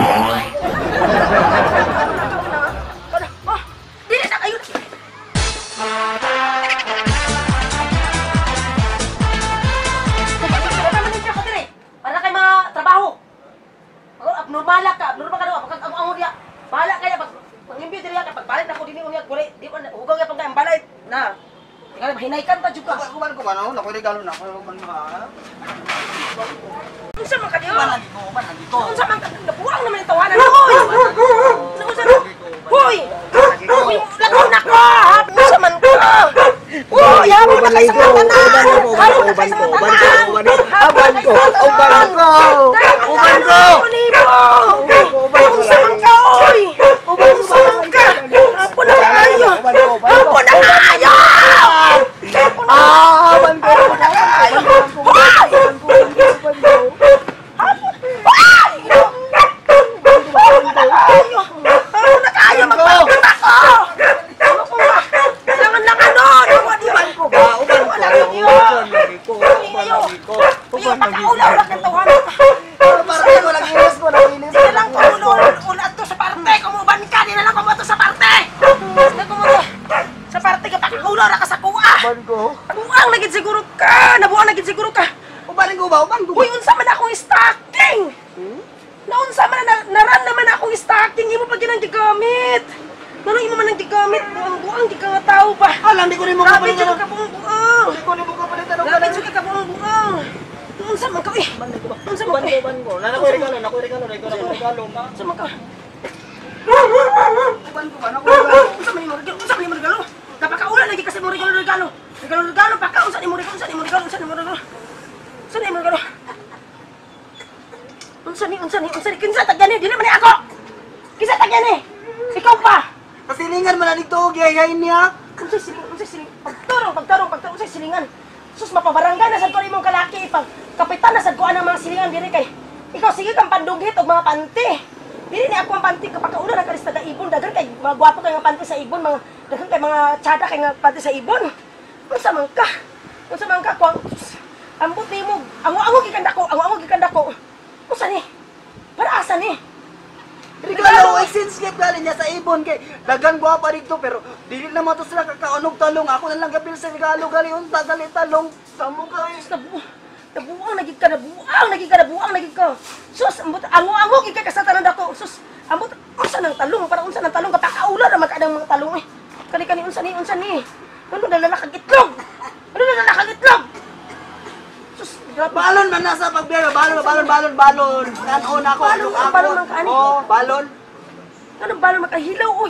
Oh, dili na kayo. Para kay mga trabaho. Abnormal ka daw. Pagka ang diya. Bahala kaya pag mangimbyo diri ka pag balik na ko dinhi unya gure. Di man hugaw ya pag ang balay na. Tingala mahinaykan ta jud ka. Kuman ko ano, nakoy regalo na ko man mga. Unsa man ka diyo? Man dito. Unsa man ka nabuang naman yung tawanan mo. Unsa man? Hoy! Hoy, lago na ko! Unsa man ka? Hoy, habang na kayo sa mga tanan! Habang na kayo sa mga tanan! Habang na kayo sa mga tanan! Uban ko! Unsa man ka, hoy! Unsa man ka? Apo na kayo! Apo na kayo! Awan ko! Hoy! Nabuang na gid siguro ka. Uban ko ba? Uy, unsa man akong stocking? Naunsa man naran naman akong stocking, imo pa ginang gigamit. Nano imo man ang gigamit, buang di ka nga tao ba? Alam di ko rin mo Grabe kapalitan. jud ka buang. Di ko rin mo kapalitan. Grabe jud ka buang. Unsa man ka eh? Unsa man ka? Nana ko regalo ma. Unsa man ka? Uban ko ba? Unsa man imo regalo? Unsa man imo regalo? Kapakaulan lagi kasi mo regalo. Regalo pa ka unsa imo regalo? Unsa imo regalo? Unsa ni kinsa tagyani dili man ni ako. Kinsa tagyani? Ikaw pa. Kasilingan man dito gayay niya. Unsay siling? Pagtarong unsay silingan. Sus mapabarangay na sad ko imong kalaki pag kapitan na sad ko ang mga silingan diri kay. Ikaw sige kang pandugit og mga panty. Dili ni ako ang panty kapag kaulan ang kalis taga ibon dagan kay mga gwapo kay nga panty sa ibon, mga dagan kay mga tsada kay nga panty sa ibon. Unsa man ka? Kwang? Ambot nimo. Ango gikanda ko. Unsa ni? Para asa ni? Regalo exchange gift galing niya sa ibon kay dagan guwapa dito pero dili na mo to sila kakaunog talong ako na lang gabil sa regalo gali unta gali talong samo kay Nabuang lagi ka. Sus, ambot ango gid kay kasatanan dako. Sus, ambot unsa nang talong para unsa nang talong kapakaula ra magkadang mga talong eh. Kani unsa ni? Ano dala kag itlog? Sus, grabe. balon man nasa pagbira balon kanon ako Balon man kaani. balon Ano balon makahilaw oh.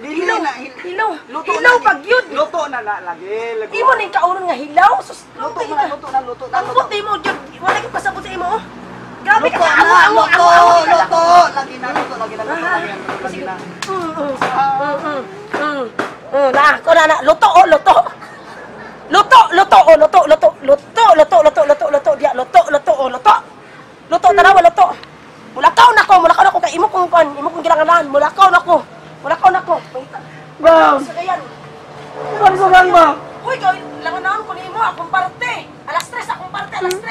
Dili na, Hilaw. Luto Hilaw na. pag yun. luto na lagi Imo ning kaunon nga hilaw. Sus, luto luto na Ambot mo jud. Wala ko kasabot sa imo. Oh. Grabe ka. luto lagi na Sige. Na, ko na luto. Luto tanawa luto. Mulakaw na ko kay imo kong gilanganan. Mulakaw na ko. Bam! Sagayan. Ano ko lang ba? Hoy, kay langanan ko nimo akong parte. Alas 3 akong parte, alas 3.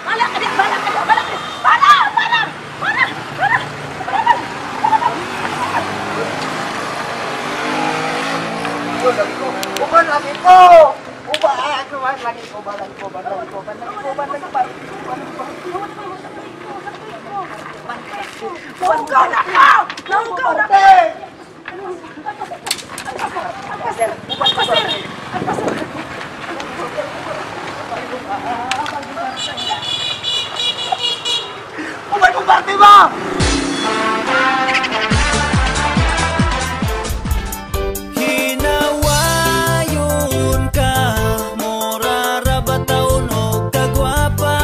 Bala ka. uban lagi ko Nanggaw na ka! Agpasir! uban kong parte ba? Hinawayon ka, mora ra bataon og kagwapa.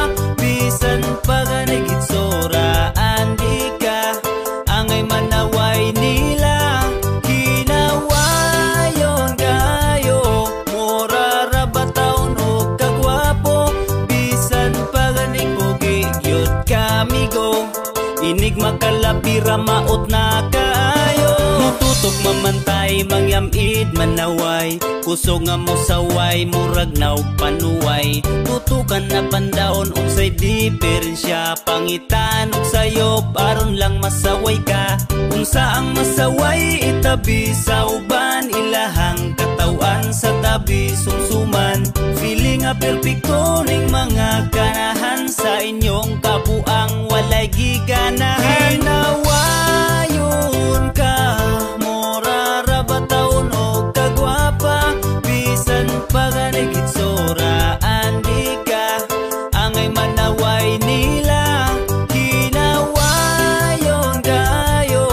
Inig makalapira maot na kaayo. Mututok mamantay mangyamid manaway. Kusog nga mo saway murag naog panuway. Tutukan na pandaon unsay diferensya. Pangitan og sayop aron lang masaway ka. Unsa ang masaway itabi sa uban. Ilahang katawan sa tabi sumsuman. Feeling nga perpekto ning mga kanahan. Sa inyong kabuang walay giganahan. Hinawayon ka mora rabataon og kagwapa. Bisan paganigit soraan di ka. Angay manaway nila. Hinawayon kayo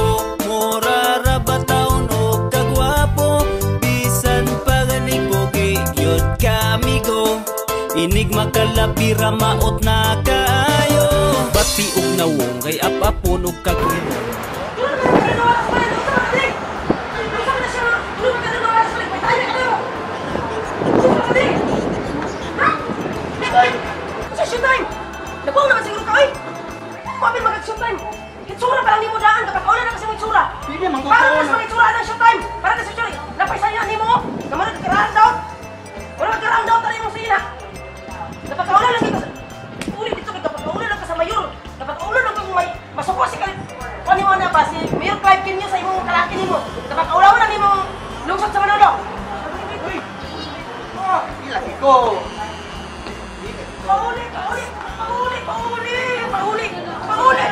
mora rabataon og kagwapo. Bisan paganipogi yun kamigo. Inig makalapira maot na kaayo. Bati og nawong kay apapon og kagwin. Showtime! Nabuo naman siguro ka, oy! Mabin mag-showtime! Hitsura pa lang di mo daan kapag kaula na kasi may tsura! Para mas may tsura ng showtime! Para kasi tsura! Napaisaya ni mo! Naman nagkarahan daw! Wala nagkarahan daw tali mo sa ina! Kapag kaula lang dito! Ulit dito kapag kaula lang ka sa mayor! Kapag kaula lang kung may masukos si Kani mo na ba si Mayor Clive Kinyo sa imong kalaki ni mo! Kapag kaula mo lang ni mo lungsod sa Manolo! Uy! Ilagi ko! Pauli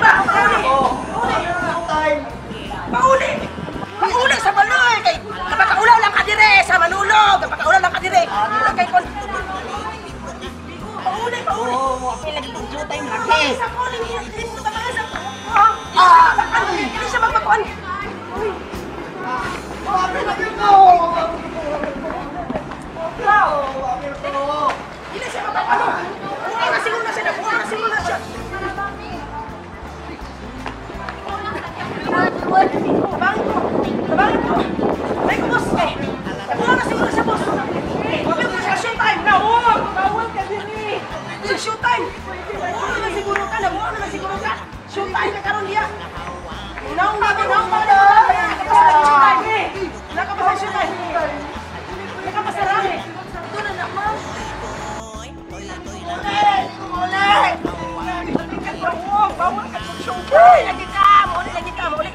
ba? Pauli sa Baloy! Kay kapag kaulaw lang ka dire sa Manulog! Kapag kaulaw lang ka dire! Kay kon... Pauli! Lagi kong showtime lagi! Sa pauli niya! Hindi mo tamang sa... Hindi siya magpakuan! Hindi siya magpakuan! Buka na siguro na siya! Tabangin ko! May kumos eh! Nabuha na siguro siya, boss! Huwag mo siya showtime! Nabuha! Bawal ka din eh! Sa showtime! Nabuha na siguro ka! Showtime na karon diya! Naong ba? Nakapasa showtime! Nakapasa rami! Ito na naman! Ulit! Bawal ka sa showtime! Lagi ka!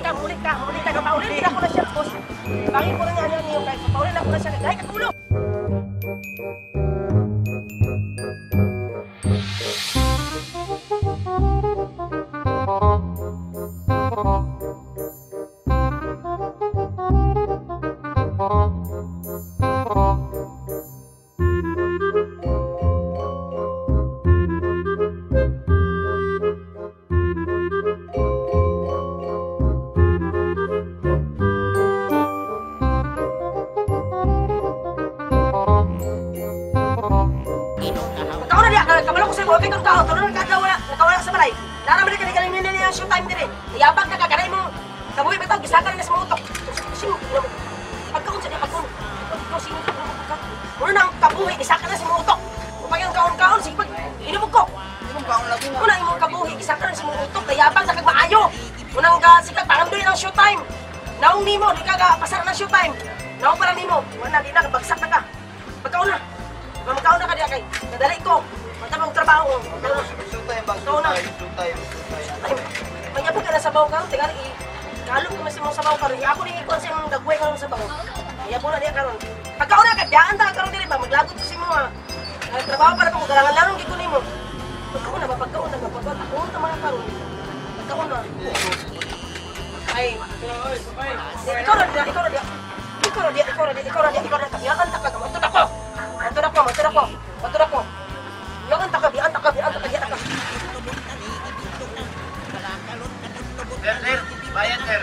Maulit ka! Paulit din ako na siya, boss! Bangin ko na nga niyo kahit paulit ako na siya. Dahil katulog! Kabalo ko sa mga kitang tao, tulungan ka nakawala sa balay. Naramali ka galing nila yung showtime din eh. Iyabag ka kagaray mo. Kabuhi ba ito, gisaka rin na sa mga utok. Sino, pagkaon sa niya, pagkaon. Sino, muna nang kabuhi, gisaka na sa mga utok. Kung pag yung kaon-kaon, sige pag inubog ko. Muna yung kabuhi, gisaka rin sa mga utok. Iyabag na kagmaayo. Muna ang sikat, parang doon ang showtime. Naong ni mo, di ka pasara ng showtime. Naong parang ni mo, wala di na, bagsak na ka. Pagkaon na. Magkaon na ka diya kay. Nadali ko. Magtabang trabaho. Showtime bang? Showtime. Manyabog ka na sa baw karon, tingali ikalog ko na sa mga sabaw karon. Ako ni ikon sa mga dagway karon sa baw. Manyabog na diya karon. Pagkaon na ka, diyaan ta karon dili ba maglagot ko si mo. Trabaho para ko garangan gid ko nimo. Pagkaon na ba pagkaon na ako ta mga karon. Pagkaon na. Ay. Ikaw na diya. Tabiatan ta ka. Matud ako. Biyan ta ka. Sir, bayan sir.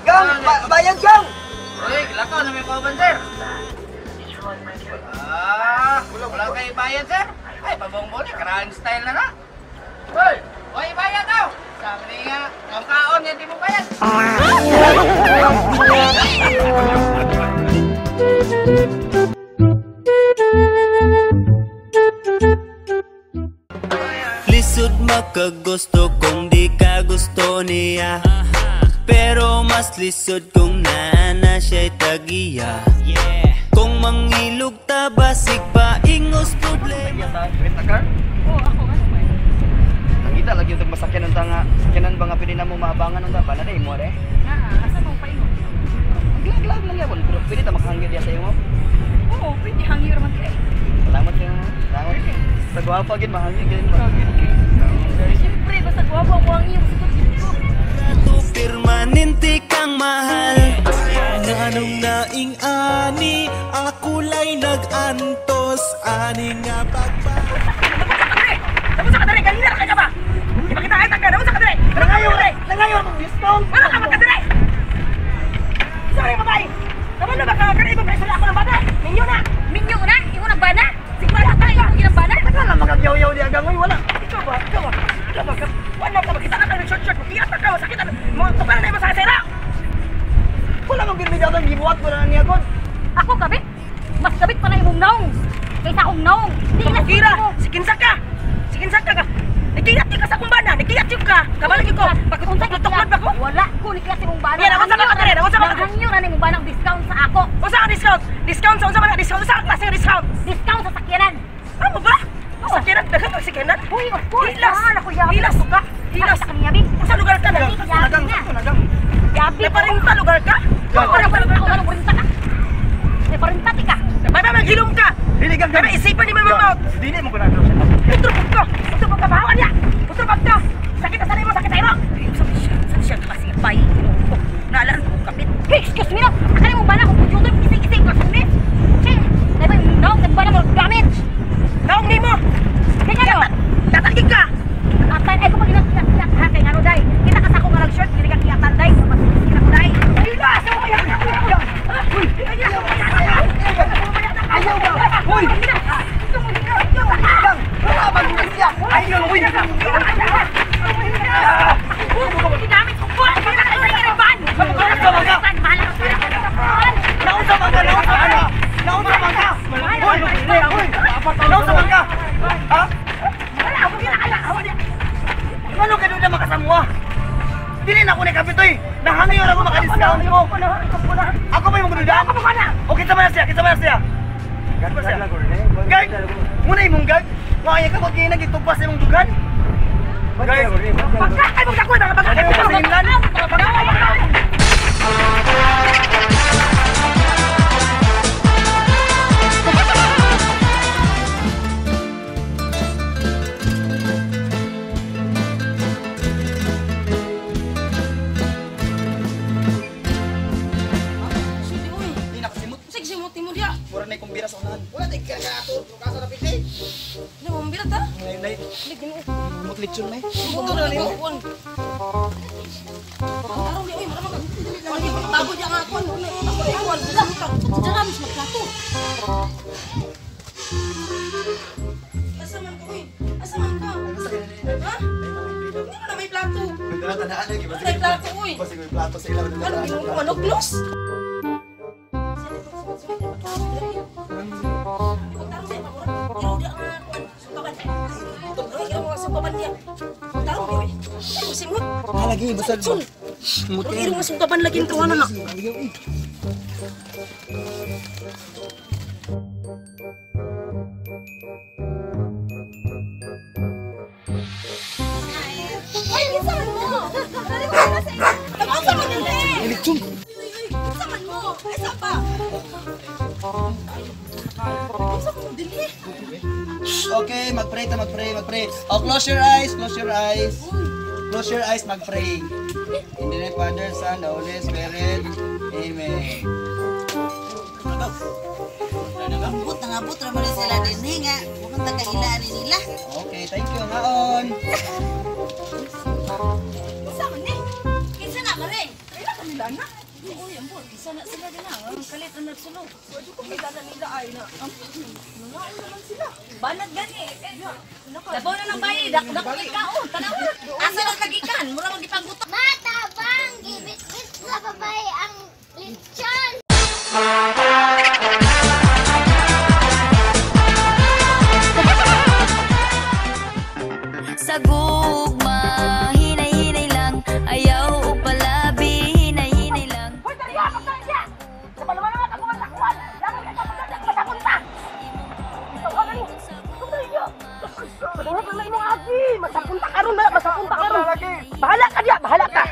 Gang, bayan gang. Uy, lakaw na may pauban, sir. Wala kayo bayan, sir. Ay, pabong-bong, karang style na na. Uy, bayan daw. Sabi nga, ang kaon yan, di mo bayan. Lisod makagusto kung di ka gusto niya. Pero mas lisod kung nana siya'y tagiya. Kung mangilog ta basig pa ingos problema. Rent a car? Oo, ako ano ba? Nakita lagi yung masakyan ng tanga. Sakyanan ba nga pwede na mo maabangan ng taba na rin mo rin? Asa mong paingon? Lag lang yan. Pero pwede ta makahangyo diya sa iyo mo. Oo, pwede hangyo naman kayo. Salamat kayo. Salamat. Sa guwapa gin mahangyo gin. Siyempre, basta guwapo mo ang iyong sagot ko. Tu permanente kang mahal. Nganong naing ani, akulay nag-antos, ani nga pagpa. Tapos ka dali, kanina ka ba? Di ba kita ay taga? Tapos ka dali. Nangayo akong discount. Wala ka magkadali. Sorry, babae. Naman na baka kanaibang preso na ako ng bana. Minyo na. Minyo na? Imo ng bana? Sigmara ka, imo ginambana? Wala magagyaw-yaw di agangoy, wala. Ikaw ba? Wala ka makita ka ng short-short. Makita ka, sakitan. Mga tukala na yung masasira. Wala mong ginamigaw gibuhat mo na niya god. Ako kabit? Mas kabit pa na imong naong. Kaysa akong naong. Di na Kira, sikinsak ka. Sikinsak ka. Nagkiyat ka sa akong bana. Nagkiyat ka. Kabalag ko. Pagkutuklod ba ko? Wala ko ni klase mong bana. Yan, ako sa mga tare. Ako sa mga Hangyo na nimong banang discount sa ako. Usa ka discount? Discount sa unsa man discount? Usa ka klase nga discount? Discount sa sakyanan. Ano ba? Sakyanan, daghang sakyanan? Uy, of course. Hilas. Ako yabi. Hilas ka? Hilas. Sa kanya yabi. Sa lugar ka na? Yabi na. Yabi. May parinta lugar ka? Walang parinta ka. May parinta ka. May maghilom ka. Dili ka May isipan ni Mama Maut. Dili mo ko na siya. Utrubog ka. Utrubog ka. Bahawan niya. Utrubog ka. Sakit na sanay mo. Sakit tayo mo. Saan siya klase nga pay? Naalaan ko kapit. Hey, excuse me no. Akala mong bana kung putyutol. Kising-kising ka sumis. Che, dahil ba yung naong nagbana mo damage? Naong ni mo. Kaya nga no. Tatagig ka. Atan, ay kung mag-inat-inat ha, kaya nga no, day. Kita ka sa akong nga nag-short, hindi ka kiyatan, day. Kita ko, day. Ayun na. Sa mga yan. Uy. Ayaw ka. Uy. Wala bang siya? Ayaw. Uy. Dinamit ko po. Hindi na kayo nagkiriban. Naon sa mga. Naon sa mga. Uy. Naon sa mga. Ha? Ano ka doon na makasamwa? Dili na ako ni Kapitoy. Nahangayon ako maka-discount mo. Ako ba yung magdudaan? Ako ba na? O, kita mo na siya. Gag ba siya? Gag? Muna yung mong gag? Makaya ka pag nagitugpas sa mong dugan? Gag? Pagkakay mong dakwad! Pagkakay mong kasinglan! Mura na ikong bira sa unahan. Wala tayo kaya nga ako. Kasa na piti. Ano mo birat ha? Nay. Lumot lechon na eh. Buto na niyo. Tarong di, uy, maramang ka. Wala yung tago niya nga ako. Ako na yung wala. Diyan mas magplato. Asa man ka, uy? Asa man ka? Ha? Hindi mo na may plato. Tandaan lagi. May plato, uy. Kasi may plato sa ilaw. Ano, ginong ko manoklos? Lagi besar. Pero irong masing kapan lagi ang kawanan na. Ay, isa man mo. Dali mo na sa iyo. Isa man mo. Lechon. Isa man mo. Isa pa. Isa man mo dili. Okay, mag-pray. Oh, close your eyes. Close your eyes, mag-pray. In the name of Father, Son, the Holy Spirit. Amen. Ambot naman na sila din nga. Mukhang tagailaan nila. Okay, thank you, Naon. Isa man ni. Kinsa na ba rin? Kailan ka nila na? Uy, ambot. Isa na sila din na. Ang kalit na nagsulong. Pwede ko kailan nila ay na. Nangain naman sila. Banat gani. Labaw na ng bayi. Dakdak ikaon. Tanaw. Asa na kagikan? Mura magipanggutok. Matabang gibit-bit sa babae ang lechon. Sa kaon bakaon. Bahala ka diya, bahala ka.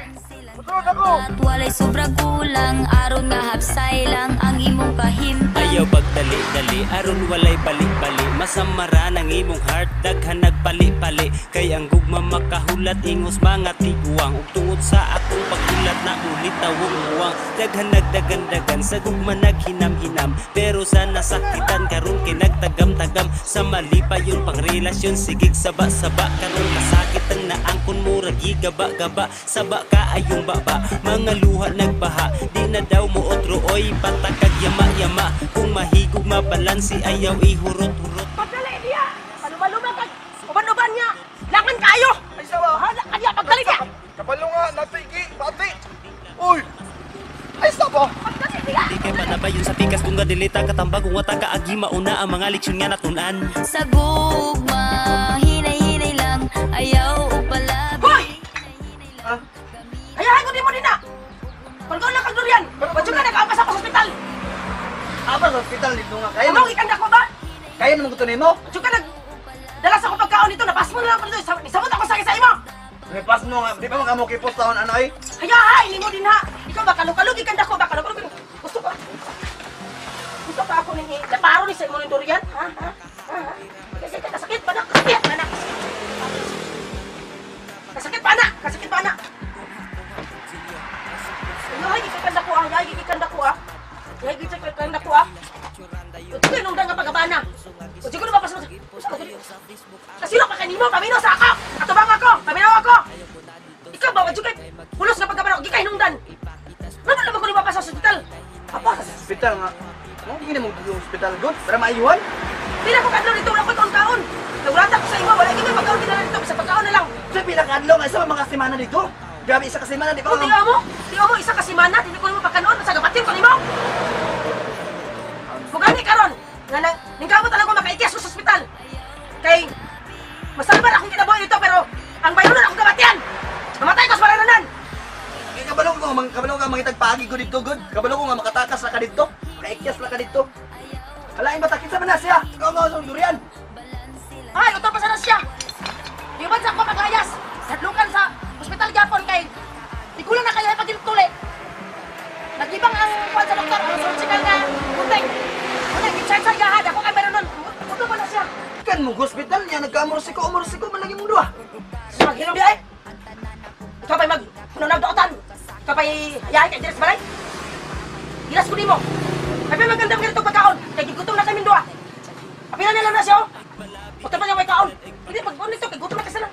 Usunod ako. At walay sobra kulang, aron nga hapsay lang ang imong kahimtang. Ayaw pagdali-dali, aron walay bali-bali. Masamara ng imong heart, daghan nagpali-pali. Kay ang gugma makahulat, ingos mga tiguang. Ug tungod sa akong paghulat na ulit tawong uwang. Daghan nagdagan-dagan, sa gugma naghinam-hinam. Pero sa nasakitan, karon kay nagtagam-tagam. Sa mali pa yun pang relasyon, sigig saba-saba. Karon kasakit ang naangkon mo, ragi gaba-gaba. Saba ka ayong baba, mga luha nagbaha. Di na daw mo otro, oy, patakag yama-yama. Kung mahigog mabalansi, ayaw ihurot-hurot. Pagdali diya. Paluma-luma kag uban-uban niya. Langan kayo. Ay, sawa. Bahala ka diya, pagdali diya. Kapalo nga, natigi, bati. Uy! Ay, sawa. Pagdali diya. Di kay panabay yun sa pikas kung gadilita katambag kung wata kaagi mauna ang mga leksyon nga natunan. Sa gugma, hinay-hinay lang, ayaw upalabi. Hoy! Hayahay ko di mo din na. Pagkaon lang kag durian. Wadyo ka nag-apas ako sa ospital. Apa sa hospital dito nga? Kaya Ano ikanda ko ba? kaya naman gusto nimo? Wadyo ka dala sa akong pagkaon dito. Napas mo na lang ko dito. Isabot ako sa imo. May pas mo nga, di ba mga mo kipos taon ano ay? Hayahay, limo din ha. Ikaw ba kalog-kalog ikanda ko ba kalog-kalog. Gusto ko. Gusto pa ako ni naparo ni sa imo ng durian. Ha? Kasi kasakit pa na. Kasakit pa na. Kasakit pa na. Kasakit pa na. Yahay, ikikanda ko ah. Yahay, ikikanda ko ah. Yahay, ikikanda ko ah. Ito kayo nung dang pagkabana. O siguro ba pasok? Kasino ka kanino? Pamino sa ako! Atubang ako! Paminaw ako! Ikaw ba? Wadyo kayo? Pulos na pagkabana ko. Gikay nung dan. Ano naman ko ni papasok sa hospital? Apa? Hospital nga. Mo gini mo yung hospital good para maayuhan. Hindi na ko kadlo dito. Wala ko taon-taon. Nagulata ko sa imo. Wala ikaw pagkaon din na dito. Sa pagkaon na lang. Sa pinakadlo nga sa mga semana dito. Grabe isa ka semana di ba? Kung tiyo mo? Tiyo mo isa ka simana. Hindi ko mo pagkanoon. Sa gabatin ko nimo. Mugani karon. Nga ningkamot talaga ko makaikyas ko sa ospital. Kay masalban akong kinabuhi dito pero ang bayunan akong gabatian. Mamatay ko sa parananan. Kaya kabalo ko mangitag paagi ko dito good. Kabalo ko nga makatakas na ka dito. Makaikyas na ka dito. Alain ba takit sa manas siya? Ikaw nga sa durian. Ay, ito pa sana siya. Iban sa ako magayas. Hadlukan sa ospital Japon kay di ko lang na kaya pagtuli. Nagibang ang kwan sa doktor. Ang surgical nga kunting. Kunting, i-charge sa gahad. Ako kay meron nun. Ito pa na siya. Kan mo hospital niya nagka-amorsiko man lagi mong duha. Maghilom di ay. Ikaw pa'y nagdootan. Ikaw pa'y yahay kay Diras Balay. Gilas ko di mo. Kaya magandang ganitong pagkaon. Kaya gigutom na kami duha. Apila nila na siya oh. Punta pa niya may kaon. Hindi, pag-on nito. Kaya gutom na kasi na.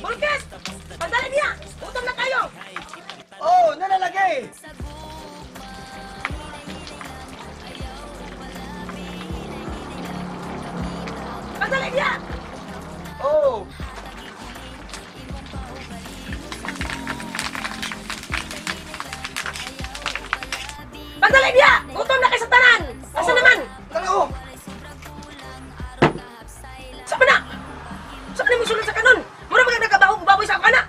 Bulkes! Pagdali niya! Gutom na kayo! Oh, nalalagay. Pagdali niya! Oh. Pagdali niya! Gutom na kayo sa tanan! Asa naman? Tara oh. Saan ba na? Saan na mo sulod sa kanon? Mura mga nagkabahog baboy sa ako na!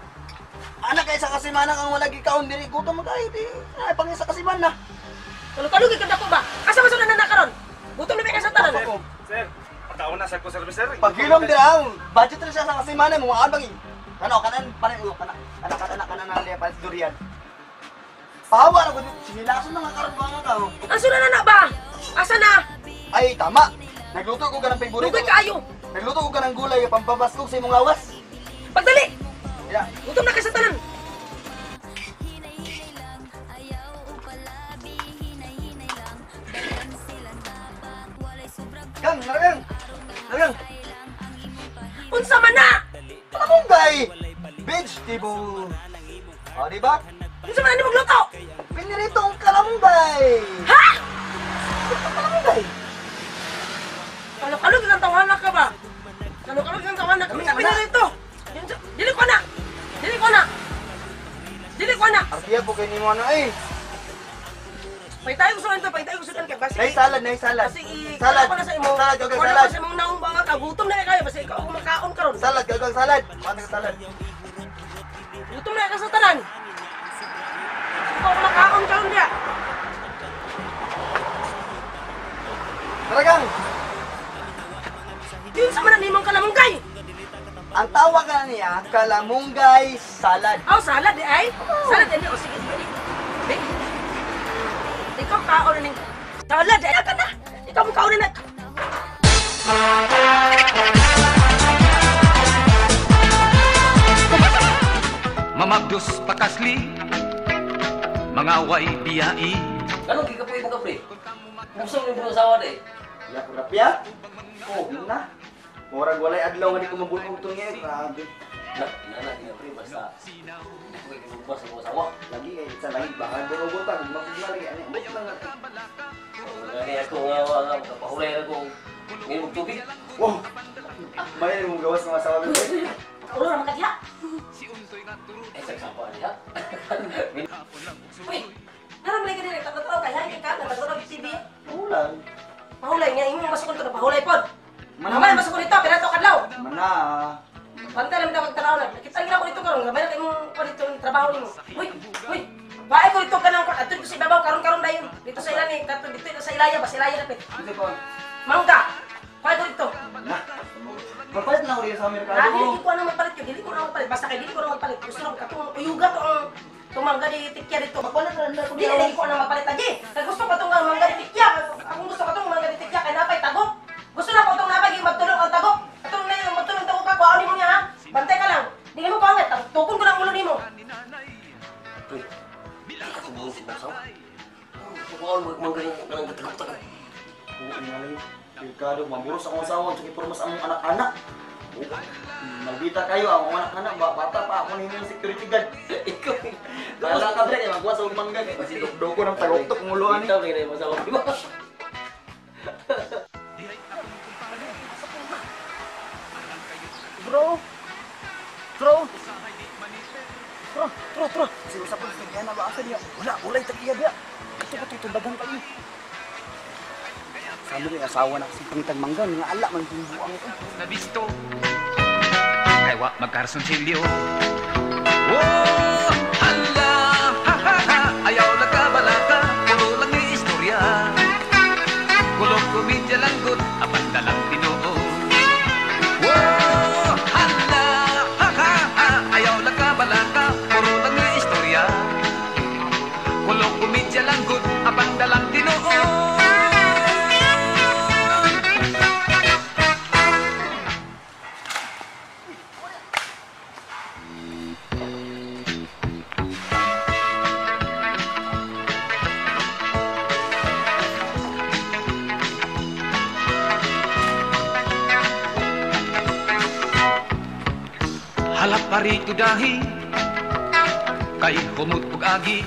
Anak kay sa kasimana kang wala gikaon diri gutom man tayo di. Ay pang isa kasimana. Kalug-kalug ikanda ko ba? Asa mo sulod na nakaron? Gutom na may sa tanan? Sir, pagkaon na sa ko service, sir. Paghilom din ang budget rin siya sa kasimana mo abang. Ano kanan panin ulo kana. Kana na liya pa durian. Pahawa na ko dito. Sinilason na nga karon mga ka. Ang sulod na ba? Asa na? Ay tama. Nagluto ko ka ng favorite. Lugoy kaayo! Nagluto ko ka ng gulay pampabaskog sa imong lawas. Pagdali! Ya. Gutom na kayo sa tanan! Kang, naragang. Naragang. Unsa man na? Kalamungay. Vegetable. O, diba? Unsa man na ni magluto? Piniritong kalamungay. Ha? Kalamungay. Kalog-kalog ang tawanan ka ba? Kalog-kalog ang tawanan ka. May pinarito! Dili ko na! Dili ko na! Dili ko na! Artiya po kayo ni mo ano eh. Pahitayo ko sa ito, pahitayo ko sa ito kay Basi. Nay salad, nay salad. Kasi Salad. ko na sa imo. Salad, okay, Wala salad. ko sa imong naong banga ka. gutom na kayo basta ikaw kumakaon karon. Salad, gagang salad. Ano yung salad? Gutom na ka sa tanan. Ikaw kumakaon karon dia. Talagang, Yun sa manan nimong kalamunggay. ang tawag na niya, kalamunggay salad. Aw salad di ay. Salad di o sige. Di. Ikaw kaon na ning salad di ka na. Ikaw mo kaon na. Mamagdos pakasli, mga way biyai. Ano gigapoy mo kapre? Gusto mo yung asawa de? Ya, kurapya? Oh, yun na. Murag walay adlaw nga di ko mabulong ito niya. Grabe. Nana, di kapre, basta. Hindi ko ikinubas ang asawa. Lagi eh, sa langit baka doon ang butang. Makikita lagi. Ano yung lang Gani ako nga, kapahulay na kong ngayon magtubig. wow! May mong gawas ng asawa ko. Ulo na makadiha. Eh, sagsapa niya. Uy. Harang lagi dire tatlo kay hay ka tatlo TV. Ulan. Mahulay nga imong masukon to mahulay pod. Mamay masukon ito kaya to kadlaw. Mana? Pantay lang daw magtanaw na. Kita nila ko dito karon gamay na imong dito trabaho nimo. Uy, uy. Bae ko dito kanang atud ko sa ibabaw karon dayon. Dito sa ilani katud dito sa ilaya ba sa ilaya dapit. Ano ko? Mangga. Bae ko dito. Na. Magpalit na ako rin sa Amerikano. Dili ko na magpalit ko, dili ko na magpalit. Basta kay dili ko na magpalit. Gusto na katong uyuga to ang tumangga di tikya dito. Magpalit na ko dili ko na magpalit lagi. Kay gusto ko tong mangga di tikya. Ako gusto ko tong mangga di tikya kay napay tagok. Gusto na ko tong napay magtulong ang tagok. Atong na yung magtulong tagok ka kuha nimo niya ha. Bantay ka lang. Dili mo pangat. Tukon ko lang ulo nimo. Uy, ako mo si asawa. Kukuha mo magaling ng tagak-tagak. Oo, ngalay. Delikado, maburos akong asawa. Sige, purmas ang anak-anak. Magbita kayo, ang anak-anak. Bata pa ako nila yung security guard. Ikaw, Kala ka bre, magkuha sa umangga. Kasi dok-doko ng tagok-tok nguluan eh. ikaw kayo na yung asawa, di ba? Bro. Kasi usap ko sa na ba asa niya? Wala, ulay tagiya dia. Ito ka tutundagan kayo. Sabi ko yung asawa na kasi pangitang mangga, nga ala, man yung buang ito. Nabisto, kay wa magkarsunsilyo. Oh, hala, ha ha ha, ayaw na kabalaka, puro lang ni istorya. Kulong komedya lang good, apan dalang Tinoo. Oh, hala, ha ha ha, ayaw na kabalaka, puro lang ni istorya. Kulong komedya lang good, apan dalang Tinoo. Halap parito dahi kay humot ug agi.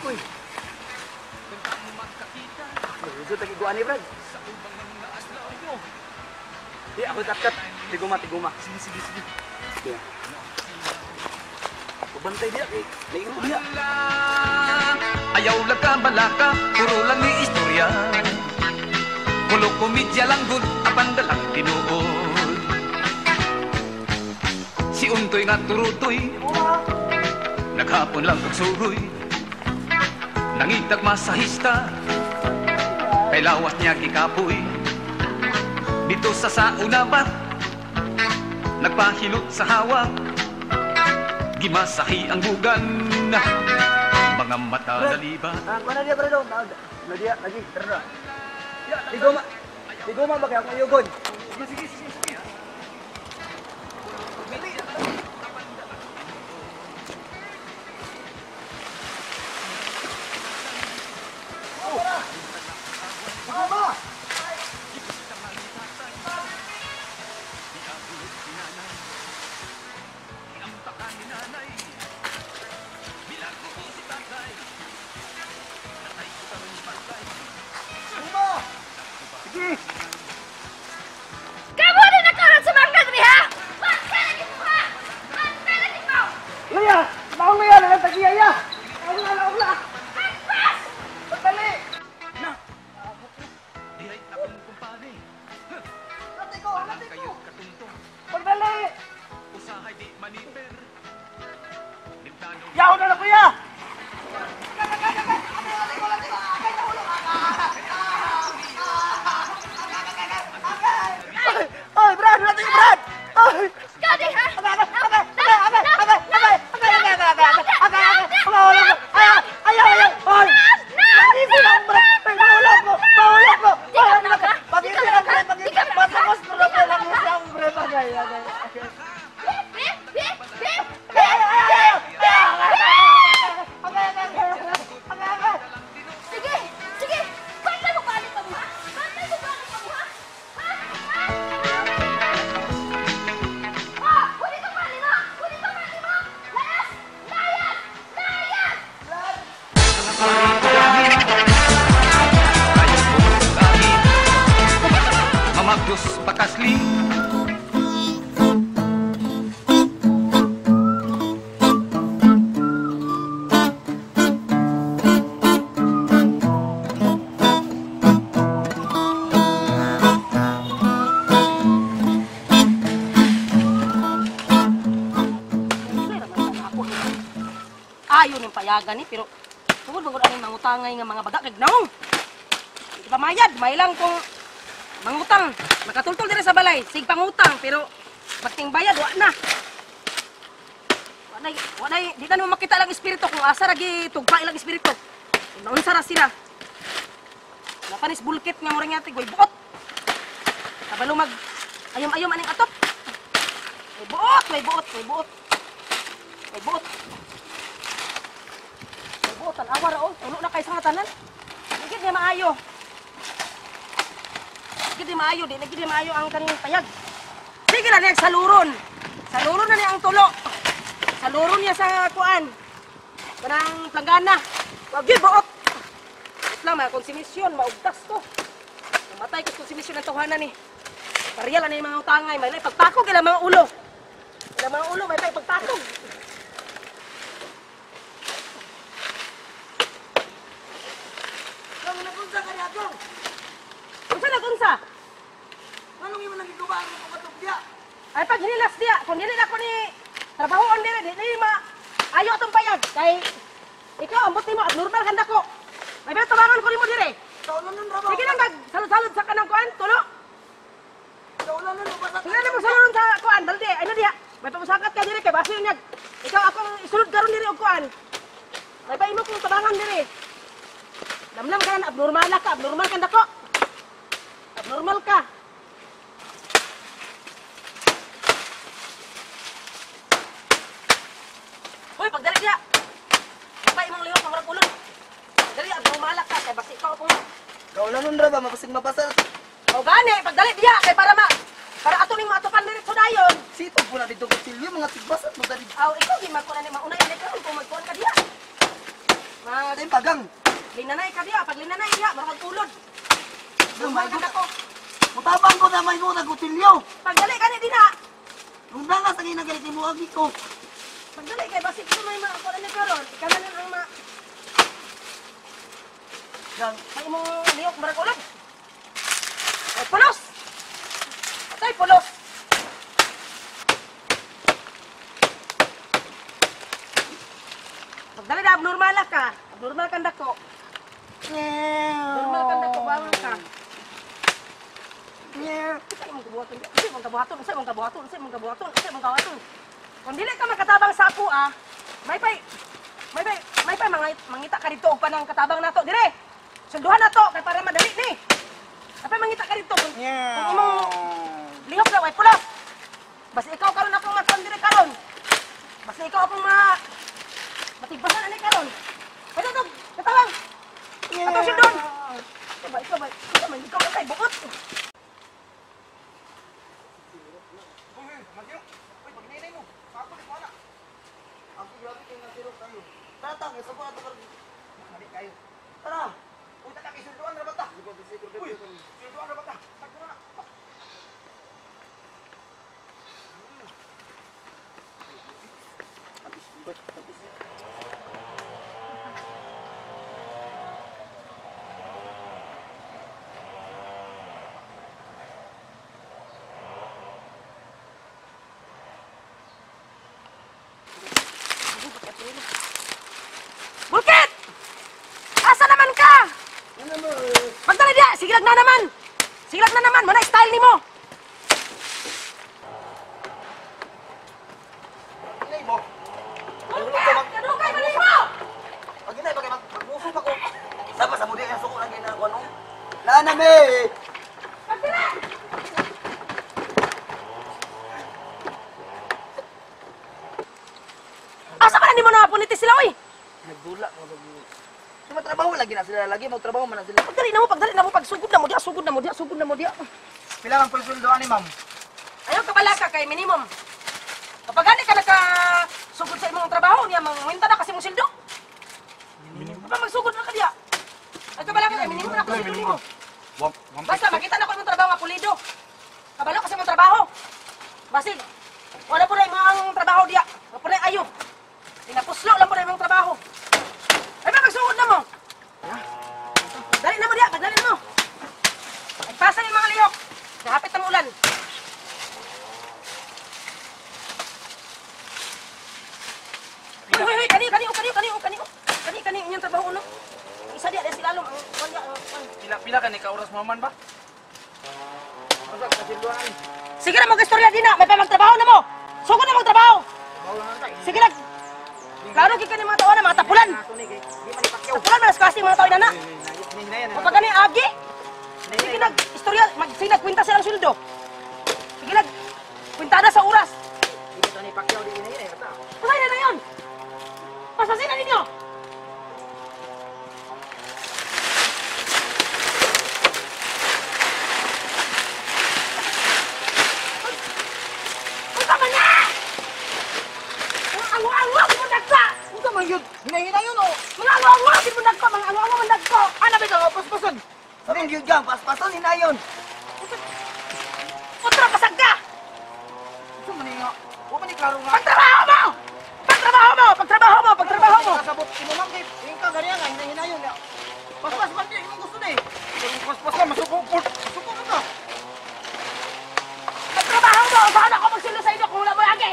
Uy! Gusto tagi guan ni Brad. Di ako takat. Tiguma. Sige. Sige. Pabantay dia kay layo dia. Ayaw lang ka balaka, puro lang ni istorya. Kulo komedya lang good, apan dalang Tinoo. Si Untoy nga turutoy, naghapon lang pagsuroy. Nangitag masahista, kay lawas niya kikapoy. Dito sa sauna ba, nagpahilot sa hawa. Gimasahi ang bugan, mga mata naliba. Mana dia Brad? Dia lagi terus. Ya, digoma bagay ako yugon. Sige. Kamu na nakaroon sa mangga diri ha? Basta lagi mo ha? Basta lagi mo! Laya, naong na yan, tagiya ya. Wala. Bas! Dali. Diyos pakasli. Ayaw ng payagan ni, pero tungod bangod ang mangutangay nga mga baga kag naong. Di ba mayad, may lang kung mangutang. Makatultol dire sa balay, sig pangutang, pero magting bayad wa na. Wa na, di na mo makita lang espiritu kung asa ragi tugpa ilang espiritu. Naunsa ra sila. Napanis bulkit nga murang yati goy buot. Kabalo mag ayom-ayom aning atop. May buot, may buot, may buot. May buot. Buotan awar o, ulo na kay sa tanan. Digid niya maayo. Digid niya maayo, di digid niya maayo ang kaning payag. Sige na niya saluron. Saluron na niya ang tulo. Saluron niya sa kuan. Kanang planggana. Wag gyud buot. Lang may konsumisyon, maugtas ko. Namatay ko konsumisyon ng tuhanan ni. Pariya lang na yung mga utangay, may pagtakog ila mga ulo. Ila mga ulo may pagtakog. Unsa nagunsa? Anong imo nang gigubaan mo katong diya? Ay pag hinilas diya, kung dili na ko ni trabahoon dili, di ma ayo atong payag kay ikaw ambot nimo abnormal ganda ko. May beto bangon ko nimo dire. Kaulan ra ba? Sige lang mag salud-salud sa kanang kuan, tulo. Kaulan na ba? Sige na mo salud sa kuan, daldi. Ano diha? May pamusakat ka dire kay basil niya. Ikaw akong isulod karon dire og kuan. May pa imo kung tabangan dire. Namnam ka na, abnormal ka, abnormal ka dako. Abnormal ka. Hoy, pagdali diya. Pa imong lihok ng ulon. Dali abnormal ka kay basi ikaw akong Kaulan ra ba mapasig mapasal? o gani, pagdali diya kay para ato ning matupan diretso dayon. Sito po na dito kutilyo mga tigbasat mo dali. Aw, ikaw di magkuan ni maunay ni karon kung magkuan ka diya. Dai pagang. Linanay ka diya, pag linanay diya, marag tulod. Dumay ka ko. Mutabang ko na may mo nagutilyo. Pagdali ka ni dina. Nung dangas ang inagalit mo agi ko. Pagdali kay basi ko may makuan ni karon. Ikaw na lang ang Gang. may imong lihok marag ulod. Ay pulos. Atay pulos. Pagdali na abnormal ka. Abnormal ka dako. Abnormal ka dako bawal ka. Isa mong kabuhaton, isa mong kabuhaton, isa mong kabuhaton, isa mong kabuhaton, isa mong kabuhaton. Kung dili ka makatabang sa ako may pa mangita ka dito og panang katabang nato dire. Sunduhan nato kay para madali ni. Apa mangita ka dito kung imong lihok na way pulos. Basta ikaw karon ako maton dire karon. Basta ikaw akong matigbasan ani karon. Pwede to, katawang. Ato siya doon. Ikaw kay buot. Tatang, isa pa ato Mali kayo. Tara. Uy, tatang isulduan ra ba ta? Uy, isulduan ra ba ta? Takbo na. Bulkit! Asa naman ka? Magdala diya, siglag na naman. Siglag na naman, mana style nimo. Inay mo. Bulkit! Kadugay man nimo. Pag inay bagay magmuso pa ko. Sama sa mudi ang suko lagi na ko ano. Lana me. Pagdala! Asa ka na nimo na punitis sila oy? Nagdula mo lagi. Suma trabaho lagi na sila lagi magtrabaho man na sila. Pagdali na mo, pagsugod na mo diya, sugod na mo diya. Pila ang pagsuldoan ni ma'am? Ayaw ka pala ka kay minimum. Kapag gani ka nakasugod sa imong trabaho niya, mangwinta na kasi mong sildo. Kapag magsugod na ka diya. Ay ka pala ka kay minimum na ako sildo nimo. Basta makita na ko imong trabaho nga pulido. Basig. Wala po na yung trabaho diya. Wala po na ayo. Pinapuslo lang po na yung trabaho. Ay ba, magsuod na mo. Dali na mo diya, dali na mo. Pasa yung mga lihok. Nakapit ang ulan. Hoy, kani yung trabaho no. Isa dia si lalom ang kanya. Pila ka ni ka oras maman ba? Masa kasi duan. Sige na mag-istorya din na, may pa magtrabaho na mo. Sugod na magtrabaho. Sige lang. Klaro gid kani mga taon na mga tapulan. Tapulan man kasi mga taon na. Kapag kani agi. Sige nag istorya, magsinag kwenta sa ang sweldo. Sige nag kwintada sa oras. Hindi ka ni Pacquiao di ini ata. Pasay na yun! Pasasin na ninyo! Punta ka na! Mga awa-awa, simundag ka! Unsa man yun? Hinahina yun oh. Mga awa-awa, simundag ko! Mga awa-awa, mandag ko! Ana ba ka paspason? Sabi gyud gang paspason hinayon. Putra, pasag ka! Unsa man nga? Wa man ni klaro nga. Pagtrabaho mo! Pagtrabaho mo! Pagtrabaho mo! Pagtrabaho mo! Kasabot imong kay ingka ganiya nga hinayon nga. Paspas man di imong gusto ni. Paspas ka masuko ka. Pagtrabaho mo! Saan ako magsilo sa inyo kung wala mo lagi?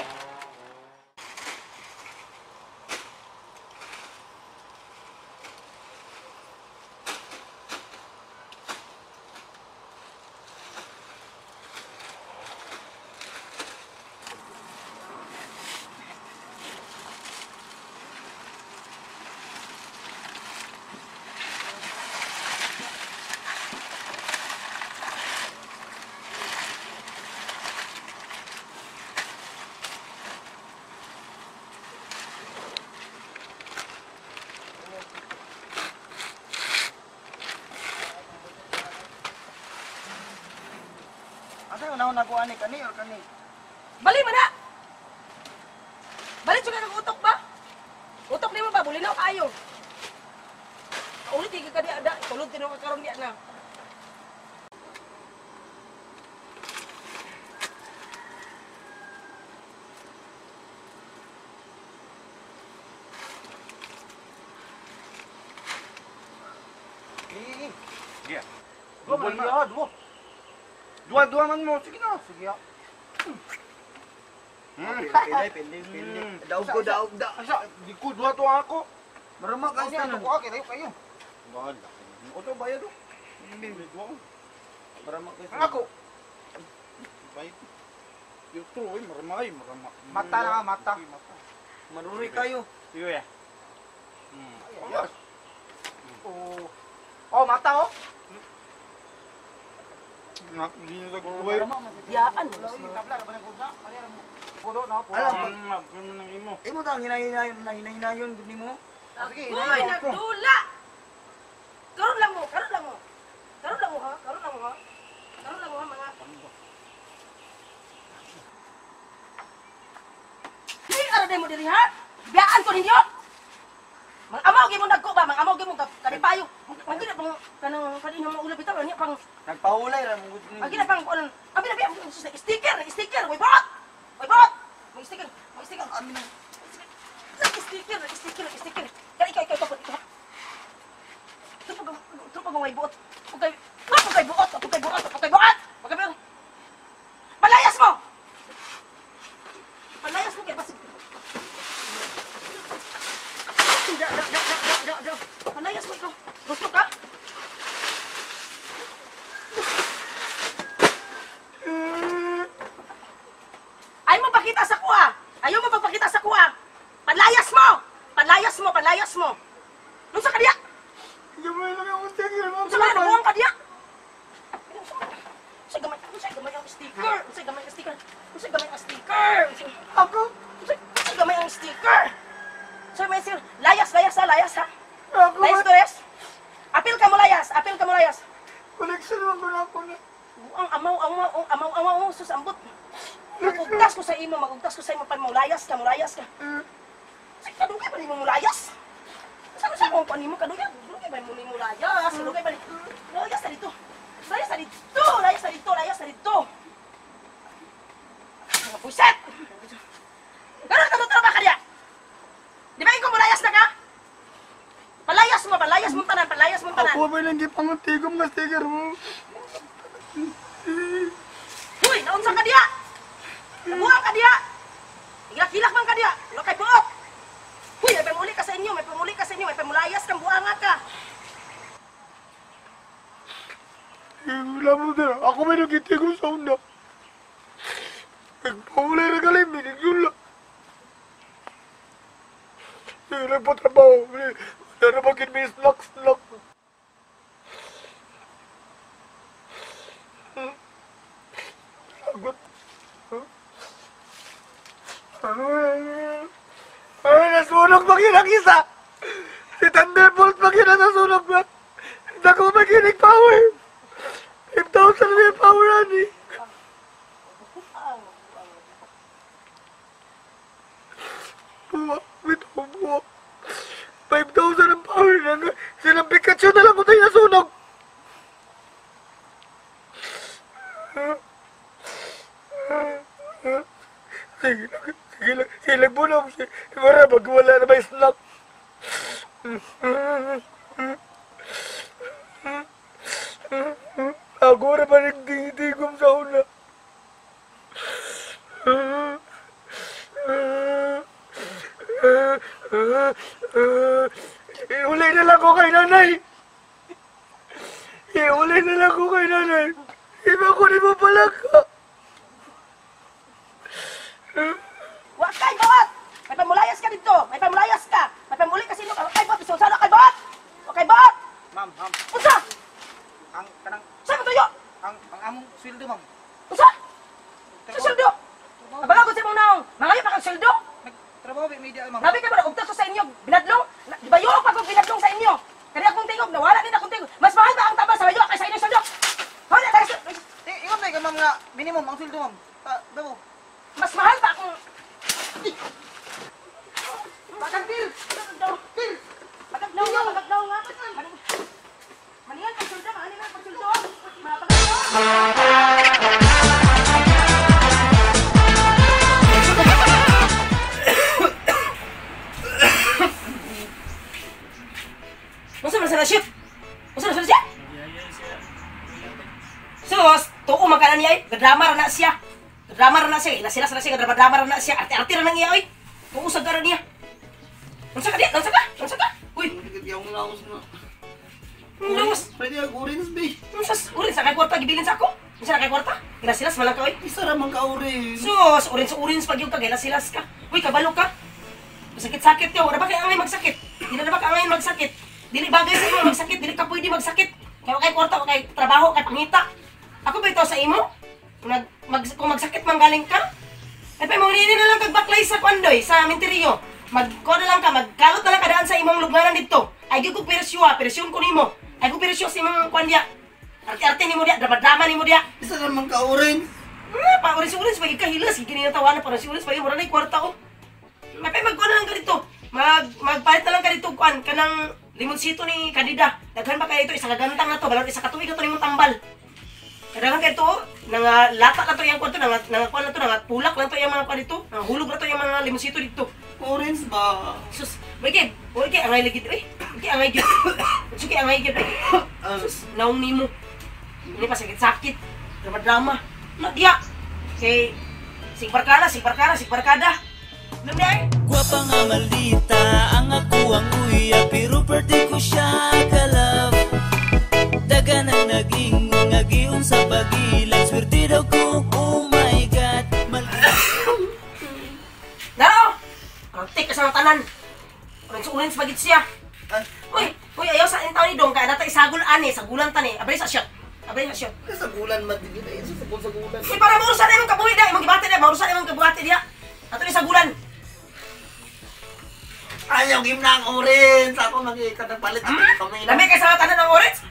Asa unahon na ko ani kani or kani? Bali man na! Bali siya ka utok ba? Utok ni mo ba? Bulinaw kayo. Ulit ka di ada. Tulog din ako karon diya na. Iya. Dua man dua. Dua man mo sige na. Sige ya. Pilih. Daog ko daog da. Asa di ko dua to ako. Marama ka sa ko okay kayo. Wala. Oto bayad do. Hindi dua. Marama ka sa ako. Bayad. Yung tuloy, marama. Mata na mata. Maruri kayo. Iyo ya. Oh, mata oh. Nak di sa kuway. Diyaan. Imo tang hinahinayon gud nimo. Sige, nagdula. Karon lang mo ha. Mga. Hindi ara mo diri ha. Biyaan ko ninyo. Mang amaw gyud mo nagko ba? Mang amaw gyud mo kanipayo. Manggi na pang kanino mo ulo bitaw niya pang nagpahulay ra mo gud ni. Manggi na pang abi na biya sticker, oy bot. May sticker. Ami na. Sticker. Kaya ikaw tapos ito. Ito pag may buot. Pagkay buot. Palayas mo kay basig. Palayas mo ikaw. Gusto ka? Ayaw mo pakita sa kuha. Palayas mo. Nung sa kadiya? Nung sa mga nabuhang kadiya? Usay gamay ang sticker. Usay gamay ang sticker. So may sir, layas ha. Layas Torres. Apil ka mo layas. Collection man ko na ko ni. Ang amaw sus ambot. Magugtas ko sa imo pa mo layas ka. Say kadugay ba nimo mulayas? Sa mo pa nimo kadugay ba nimo mulayas? Kadugay ba? Layas dito. layas mo tanan. Ako may lang gipangutigom nga sticker mo. Hoy, naunsa ka diya? Nabuang ka diya. Hilak-hilak man ka diya. Lo kay buok. Hoy, may pamuli ka sa inyo, may pamuli ka sa inyo, may pamulayas kang buanga ka. Wala mo na. Ako may nagitigom sa una. Nagpahulay na galing, minigyon lang. Nagpatrabaho. Wala na maging may snack. Lagot. Ay, nasunog pa kinakisa. Si Thunderbolt pa nasunog na. Hindi ako maginig power. 5,000 na yung power, ani. Buwa. 5,000 ang power na. Silang Pikachu na lang kung tayo nasunog. Sige lang po na. Mara, magwala na may snack. Ako na ba nagdigom sa una? Iulay na lang ko kay nanay. Iba ko ni mo pala ka. Wag kay bot. May pamulayas ka dito. May pamuli ka sino ka. Kay bot, iso sana kay bot. Okay bot. Ma'am. Unsa? Ang kanang Sa mo tuyo? ang among sweldo, ma'am. Unsa? Sa sildo. Abaga ko sa mong naong. Mangayo pa kang sildo. Trabaho ba media, ma'am? Nabi ka ba ugta sa inyo binadlong? Di ba yo pa ko binadlong sa inyo? Kani akong tingog nawala din akong tingog. Mas mahal ba ang taba sa layo kaysa inyo sildo? Wala tayo. Ingon na ma'am nga minimum ang sweldo, ma'am. Dabo. Mas mahal ba akong Magagdil! Magagdaw nga! Maningan pag sulda! Masa na siya? Sus, tuo magkana niya eh. Gadrama na siya. Ilas-ilas na siya. Gadrama na siya. Arte-arte na niya eh. Tuusag ka na niya. Unsa ka? Uy! Lawas! Pwede ang orange, be. Unsas? Orange? Sa kay kwarta? Gibilin sa ako? Unsa na kay kwarta? Ilas-ilas malang ka, oy. Isa ramang ka orange. Sus! Orange pag yung ka. Ilas-ilas ka. Uy, kabalo ka. Masakit-sakit ka. Wala ba kaya angay magsakit? Di na ba angay magsakit? Dili bagay sa imo magsakit. Dili ka pwede magsakit. Kaya kay kwarta, kay trabaho, kay pangita. Ako ba ito sa imo? Kung magsakit manggaling ka? Ay pa, maunin na lang kagbaklay sa kwandoy, sa minteriyo. Magkuha na lang ka, magkalot na lang kadaan sa imong lugaran dito. Ay, ko persyo ha, persyon ko nimo. Ay, ko persyo sa imong kwan diya. Arte-arte nimo diya, drama-drama nimo diya. Isa ramang ka orange. Pa, orange, pagi kahilas, gini na tawanan, para si orange, pagi mura na yung kwarta ko. Ay, pa, magkuha na lang ka dito. Magpalit na lang ka dito, kwan, kanang limonsito ni Kadida. Daghan ba kayo ito, isang gagantang na to, balon isa katuig na to nimong tambal. Kadang kayo ito, lata na to yung kwan to, kwan na to, pulak na to yung mga kwan dito, hulog na to yung mga limonsito dito. Orange ba? Sus, wait, angay lagi, angay gyud. Suki angay gyud. Sus, naong nimo. Ini pa sakit-sakit, drama-drama. Diya. Kay sigbarkada. Lamday. Guwapa nga malita, ang ako ang uya, pero pwede ko siya kalab. Daga nang naging sa pagilan, swerte daw ko, oh my God. Daro! Antik ka sa mga tanan. Orange pagit siya. Uy, ayaw sa intaw ni Dong, kaya natay sagul ani, sagulan tani. Abay sa shot. Sa gulan man din ito. Sa gulan. Uy, para maurusan na yung kabuhi na, imong gibati na, maurusan na yung kabuhati niya. Ato ni sagulan. Ayaw, game na ang orange. Ako magkakatapalit. Lami ka sa tanan ng orange?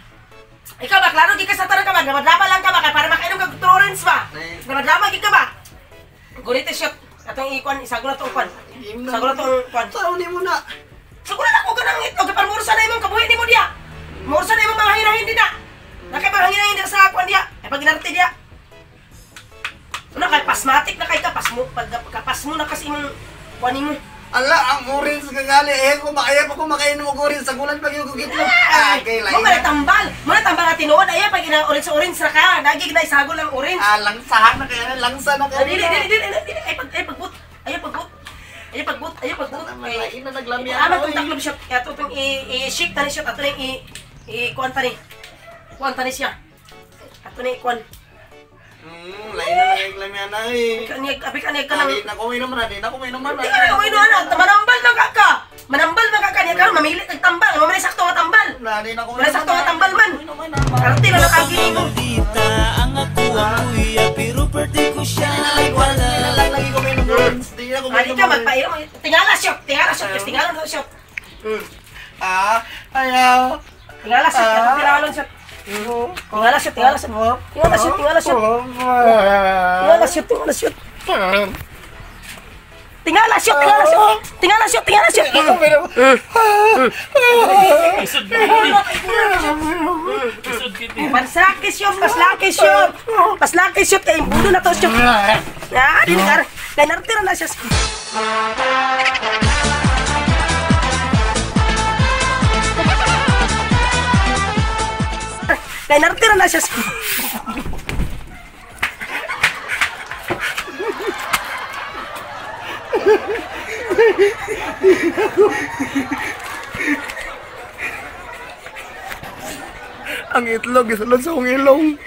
Ikaw ba, klaro di ka sa tanan ka ba? Drama lang ka ba? Kaya para makainom ka ng orange ba? Drama di ka ba? Gunite shot. Atong ikon, isagulat to ukon. Sagulat to ukon. Saan ni mo na? Sagulat ako ka ng itlog. Kapag maurusan na yung kabuhi ni mo diya. Maurusan na yung mga hanginahin din na. Nakipahanginahin din sa akuan diya. Ay pag ginarte diya. Ano kay pasmatic na kay kapas mo. Pagkapas mo na kasi imong kuanin mo. Ala, ang orange kagali. Ayaw pa kumakain mo orange sa gulan pag yung itlog. Okay, Mo ba tambal? Mo na tambal at tinuod ay pag ina orange ra ka. Dagi na isagol ang orange. Langsahan na kaya, langsa na kaya. Dili. Ay pagbut. Ay pagbut. Malain na naglamyan. Ama kung taklob siya. Ato tong i-shake tani siya. Ato ning i-kuan tani. Kuan tani siya. Ato ning kuan. Lain na naglamyan na eh. Abi ka nang. Di na kuminom na. Di ka na kuminom na. Manambal man ka. Manambal man ka niya karon mamili nagtambal. Mamili sakto nga tambal. Di na kuminom. Wala sakto nga tambal man. Arte na nakagili mo. Dita ang ako ang kuya pero birthday ko siya Lagi kuminom orange. Di na kuminom. Adi ka magpainom. Tingala shot. Tingala shot. Ayaw. Tingala shot. Tingala shot. Tingala shot. Paslakis yun. Kaya imbudo na to siya. Di na kaya nartira na siya. Kaya nartira na siya. Ang itlog, isulod sa kong ilong.